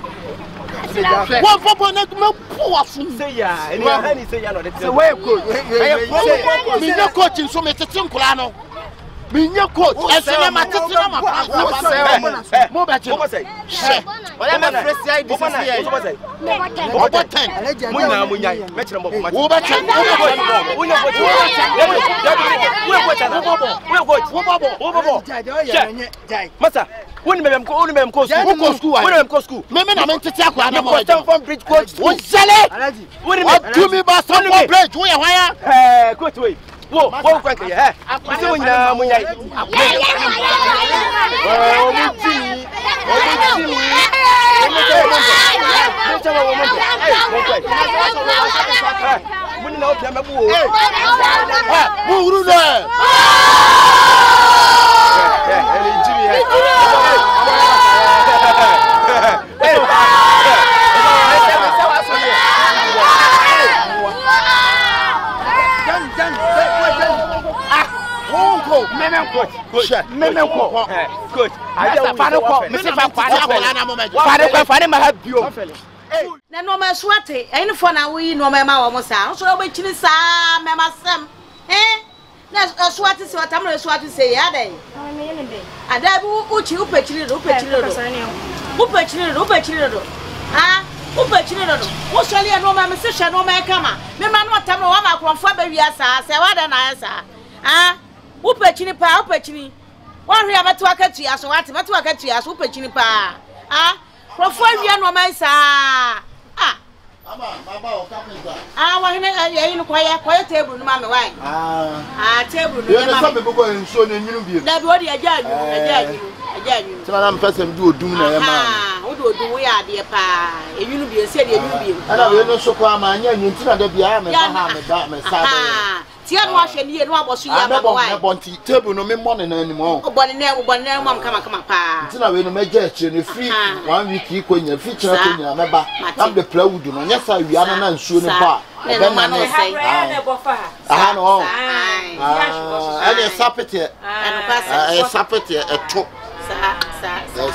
Wa bobo na me bo wa so. Se ya, eni ha ni se ya no le ti. Se we ko. Mi nya coach nso me tete nkola no. Mi nya coach ese na ma tete na ma pa. Mo ba che. She. Oya me fresh id Obo say. Obo 10. Munya munya. Me kire mo ko ma. Wo ba che. Wo Masa, woni mem ko school. Me na me tete akwa na mo. Stand from bridge coach. Wo sele. Woni What do me ba stand from bridge? Wo ya hwan ya? Coach we. Wo kwa ke he. Ise munya munya. Muni na opia mabu o. Mo wuru na. Coach. Na no ma swate, ain't for now we no ma wa mo sa. So we chini sa me ma sam. Na swate se watam na swate se ya dai. Ada bu uchi upechiri do. Ah, upechiri do. Wo swale no ma me se hwe no ma kama. Me ma no watam wa ma kronfo ba wi asa, se wa da na asa. Ah, upechiri pa upechiri. Wa hwe abeto akatu ya so wate, beto akatu ya so upechiri pa. Ah, kronfo wi no ma sa. Ama baba o kapenta. Wa hene yayi no kwaya table no ma me wan. Table no ye ma sabe boko enso na nyinu biem. Da bi odi aja anyu. Tina na mpesem du odum na ye ma. Wo do odum wo ya de pa. Enyinu biem se de enyinu biem. Ana we no so kwa ma anya nyu tina da bia me ba me sa de. Tia no ahwe ne ye no aboso ya ma wan. Me bonti table no me mo ne na anim o. Bone na mam kama pa. Tina we no meja achire ne free 1 week ikonya fi kira konya me ba. Am de plywood no nya sa wi ana na nsuo ne ba. Be ma no sei. Aha no. Ele sapete. Sapete eto.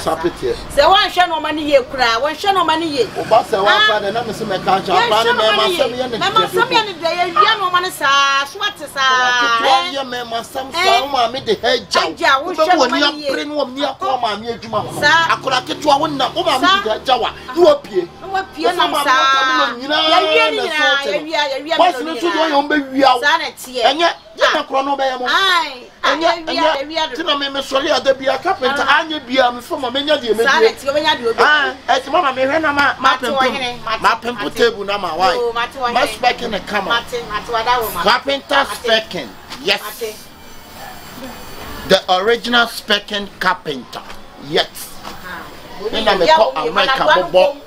Sapete. Se wan hwe no ma ne ye kura, wan hwe no ma ne ye. O ba se wa pa de na me se me ka cha ba ne me ma sam ye ne. Me ma sam ye ne de ye wi no ma ne sa, swate sa. Ye me ma sam sa ma me de heja. Wo hwe no ma ne ye. Pre no mi akọ ma me adwuma ho. Akora ketua wo na, wo ma me de heja wa. Ni wo pie. Wo pie na sa. Ya wi. What's the two do you be wi awo? Sa na tie. Enye, ye na kro no be ye mo. Ai. Enye. Tina me sori ada bia carpenter anya bia me fo ma menya de me bia. Sa na tie obenya de obi. Eti mama me hwe na ma pempo table na ma why? Ma specking the camera. Carpenter specking. Yes. The original specking carpenter. Yes. Ina me call America bobo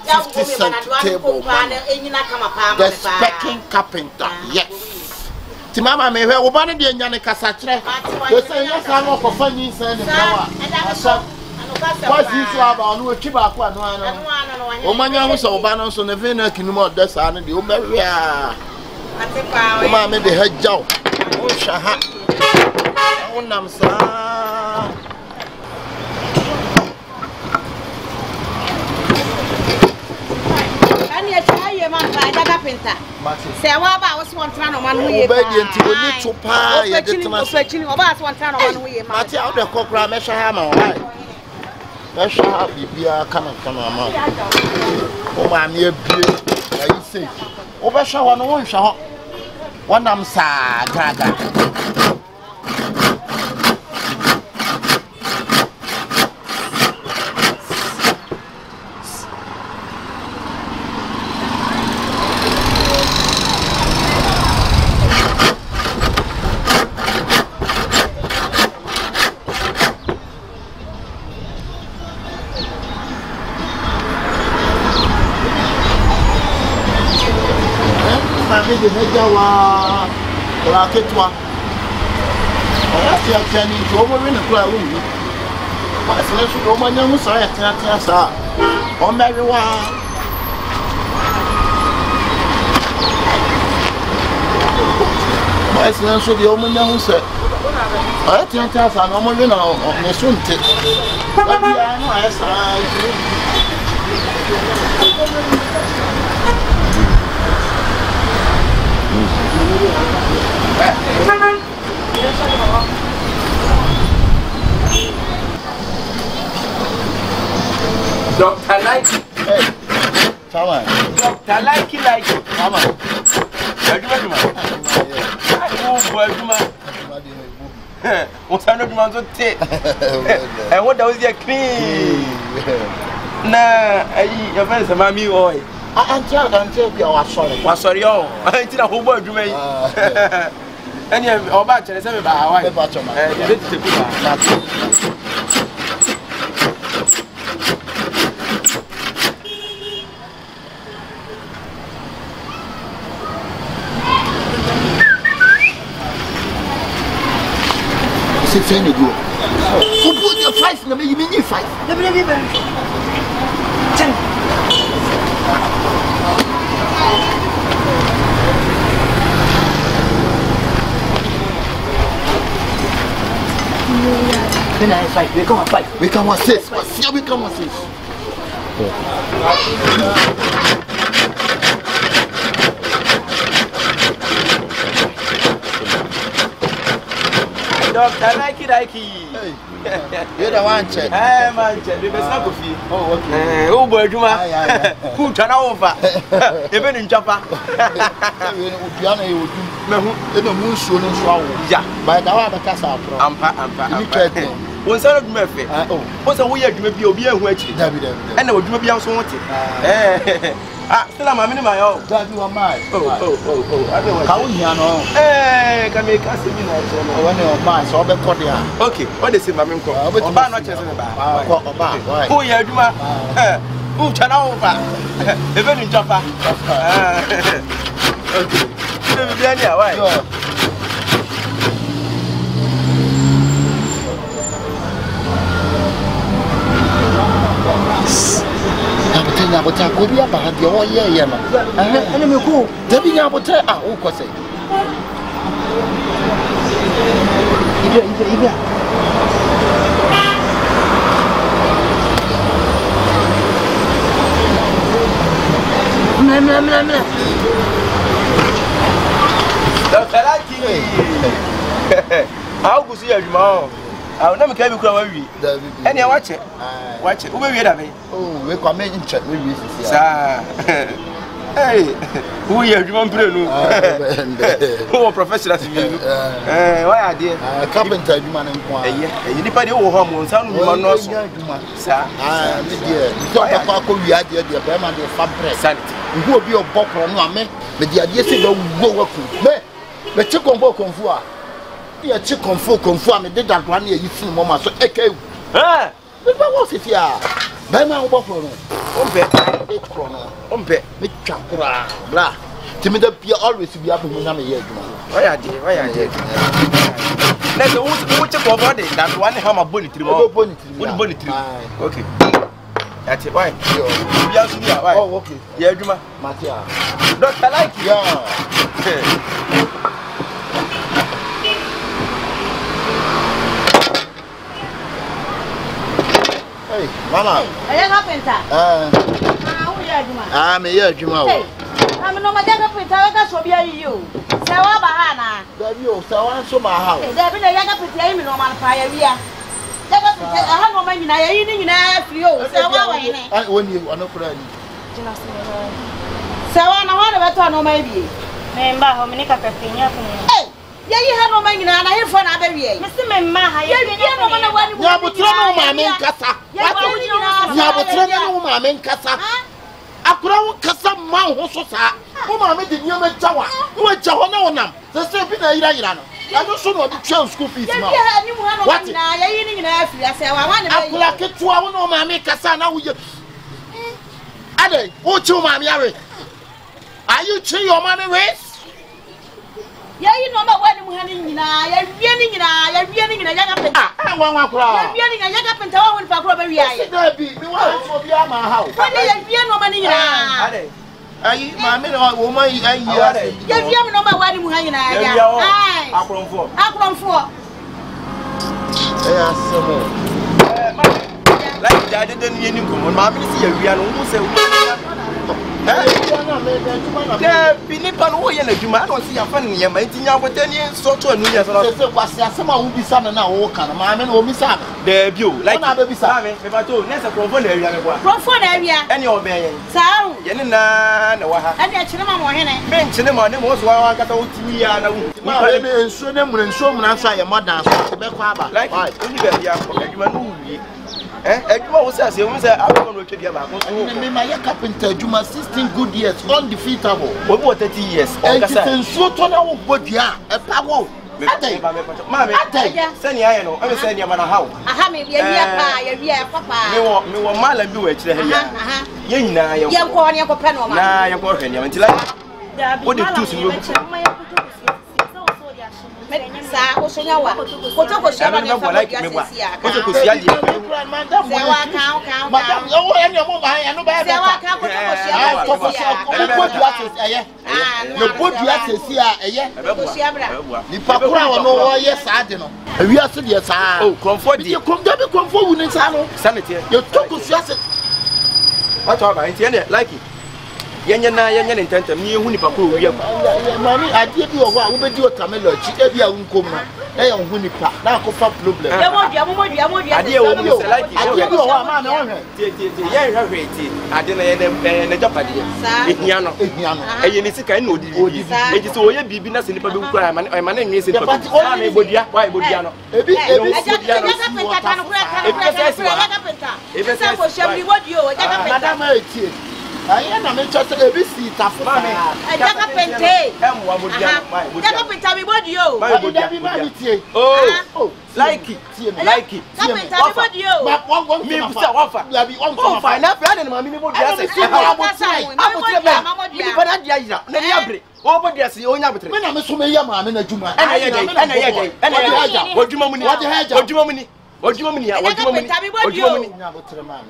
50 cent table. The specking carpenter. Yes. Enti mama me hwe wo ba ne de nya ne kasa kire. They say yes I no ko fanyi say ne power. Asa. What is so about no twi ba ko anu anu. O manya ho so ba no so ne ve na kinu mo de sa ne de o mewe a. Ate pa o. O ma me de hajaw. O shaha. O nam sa. Ani e twa ye man ba daga penta. Se wa ba wo so ntra no man ho ye. O ba di enti oni to pa ye de tena. O fechini o ba so ntra no man ho ye ma. Mati out the kokra me hwa ha ma why. Me hwa ha bibia kana ma. O ma me abie ayi sei. O ba hwa ho no won hwa ho. Wonam sa gaga. De Jawa, or Ketwa. I see a canning to over in a crowd. My selection of my young society, or marijuana. My selection of the woman young said, I think that's an almost on the soon tip. But Dr. Likeee. Hey, come on. Dr. Likeee. Come on. What's another man to take? And what was your clean? Nah, your friends are mammy oil. Until you are sorry. Was sorry, I did a whole word you may. And you have all batch and 7 by our wife. Since when you go? Who put your 5 in the you mean 5? Never. 10. Then I fight. We come and fight. We come and 6. Yeah, we come and 6. Dr. Likeee. You're the one check. Hey, man, check. You best not go fee. Oh, okay. Oh, boy, Juma. Who turn over? Even in Japan. Piano, you would do. The moon soon and swallow. Yeah, by the other castle. Ampa. One son of Murphy. Oh, what's a weird you may be a witch? And I would be also wanted. Still, I'm a minimum. That you are mine. Oh. I don't know. How you know? Eh, can make us when you're mine, so I'll be caught here. Okay, what is it, my uncle? I'll be not chasing about. Oh, yeah, you are. Who turn over? Even in Japan. Okay. You be any way. But I could be about the whole year. And I'm cool. There be able to tell. Oh, because Dr. Likeee. How could see a tomorrow? I will never carry you. And you watch it. Watch it. Who will be? Oh, we come in check. We will see. Hey, who you want to know? Who are professionals? Why are they? Carpenter, you man. You depend on home on some one. No, sir. Don't talk about the idea of the Berman fabric. Who will be a book or no, me? But the idea is to go work. Me, check on book on four. You check on folk confirm me did that one year you see mama so eke eh what was it here by my bofo no ompe me twakura bra timi da bia always be up me na me ye adwuma Why are they? Let's watch a body that one hammer bonnet. Okay. That's it. Why? Oh, okay. Yeah, Juma. Matia. Dr. Likeee. Yeah. Hey, Mama. I am here, Juma. I'm no matter what I shall be you. Sawa Bahana. There you so so my house. There be a young put no man fire. I have no money. I ain't in you. Sawa, when you are no friend. Sawa, no one about no maybe. Member, how many capapina? Yeah, you have no money, and I have fun. I be Mr. Member, I Akura kasa man ho so sa o ma me de nyoma jawa o jawa na wonam se se bi na yira no I don't so no the train school fees ma what na ya yi ni na afiri ase wa wan na akura ketua wo no ma me kasa na wo ye ade o chi o ma me are you chi your money waste ya yi no ma wani mu hani nyina ya wie ni nyina ya ka penta wan akura ya wie ni ya ka penta wa won fa akura ba wi aye se bi mi wa so bi ama ha o wani ya wie no ma ni nyina ade ayi ma me no wo ma ayi ya wie no ma wani mu hani na ya ai akronfo asemo like that didn't you come ma me see ya wi ano wo se Pinipan who are you? I don't see your funny. You're making your 10 years so to a new year. Some will be son and now walk on a man and will be son. There you like I baby Sammy, if I told Nessa Profone area. Profone area, and your man. So, Yenina, no, I mentioned him on him. Mention him on him was while I got out to me. And show them when show me outside your mother. Like, only very Ejuma was as you say, I don't know to about my carpenter, Juma 16 good years, undefeatable. What 30 years? And so to know what you are, a power. Mammy, send you, I know, I'm sending you on a house. I have me, yeah, papa. Me want mile and do it. Yena, you're going to Pano. Nah, you're going until I what do you do? Sa o sonya wa ko to ko sheba ne fa like me wa ko to ko sia die madam o ene mo ba ya no ba se wa ka ko to ko sia ko ko sia ko bodu asesi eye no bodu asesi a eye ko sia bra ni pakura wo no wo ye sa de no awi ase de sa oh comfort die comfort wu ni sa no sanity you to ko sia se what about it Likeee yenya intenta mi ehu ni pakuru wi am mami adie bi wo a wo bedi otamelo chi e bi a unkom no na ye hu ni pa na akofa problem ya modua adie wo mi se Likeee adie bi wo a ma na wo hwe ye hwe ti ade na ye na japade ehia no eye ni sika na odi eji so oye bibi na se nipa be kura ma na nwe se nipa na me bodua wa bodua no ebi madam etie aye na me chose ebi si tafu mami jaka pente emwa bodia jaka penta mi body o bodia bi ma mi tie oh Likeee jaka penta mi body o ma mi busa wafa ya bi on ko fa na fa na mami mi bodia se abotire mi bana dia yira na ni abre o bodia se onya abetre me na me so me ya ma me na juma ana ye wodjuma mu ni Ojuma muni ya ojuma muni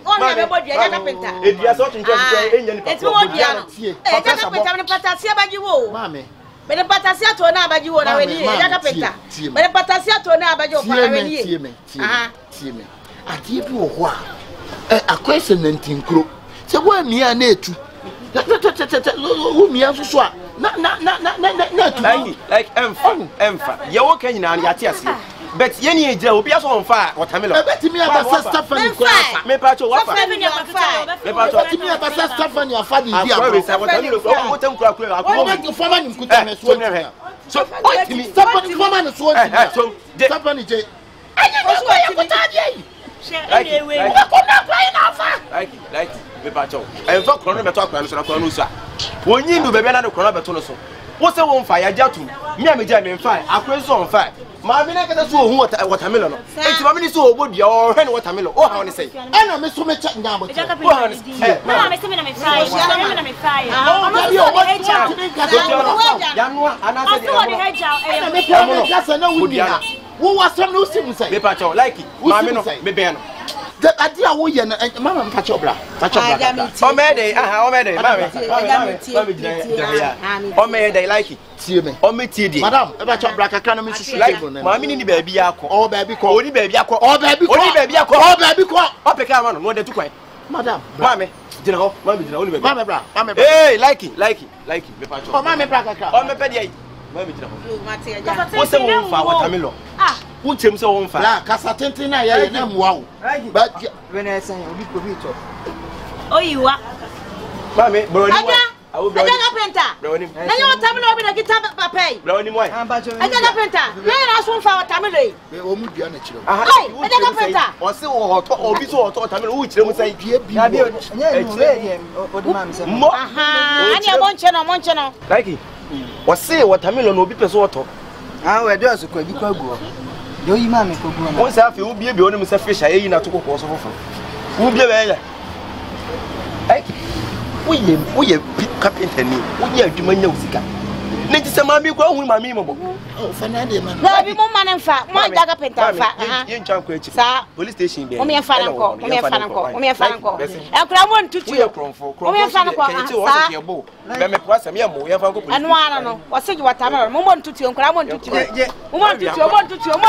ona be body ya kapenta edia so tinje enya ni papa ya kapenta me patasia baji wo mame me patasia to na baji wo na weni ya kapenta me patasia to na baji wo na weni tie me adie bi wo ho a akwese nantinkro se wo mia na etu wo mia so a na etu like emfa ye wo kan nyina ya tie ase but yeni eja obi aso on fa watermelon bet me aba Stephanie Kwasa me pa cho wafa me pa cho me aba Stephanie afa di dia watermelon ko wotem kura akwo fama ni nkuta me so timi Stephanie fama ni so so Stephanie je ayi ko ya kuta die anyway ko na play na fa like me pa cho en fa kro no beto akwa no so na kro no so a wonyi ndu bebe na de kro no beto no so wo se won fa ya jatum me ameja me fa akwa so on fa Mammy, I can so watermelon. It's mammy so good, your hand watermelon. Oh, how to say. And I'm a so much now. I'm the idea we and Mamma Pachobra. Oh, may they, oh, may they like it. See me, oh, me, Madame, about your black economy, Mammy, baby, or baby, call baby, or baby, or baby, or pick out one more than 2 quite. Madame, Mammy, Mamma, hey, Likee, oh, Mammy, oh, my petty. What's the one for watermelon? Ah, won't him so on for Casatentina, I am wow. But when I say you'll be provincial. Oh, you are. Mammy, I will be a penta. Brownie. I know Tamil over the guitar, Papa. Brownie, why? I got a penta. Let us one for our Tamil. They won't be on it. I got a penta. Or so or be so Tamil, which they will say, Likee. What say watermelon will be pesoto? Ah, where does a quack go? Do you, mammy? Once after you will be beyond Mr. Fish, I ain't to go for some. Who be there? We have picked carpenter, we have to manufacture. Next time, mammy, go with my memo. Oh, Fernando, there be more man and fat, my dagger penta, police station. Come here, Fanako, come here, Fanako, come here, Fanako. And I want to cheer from come here, Fanako. Let me pass a meal, we have a good and one. What say you what I'm a moment to you, I want to cheer. Want to cheer.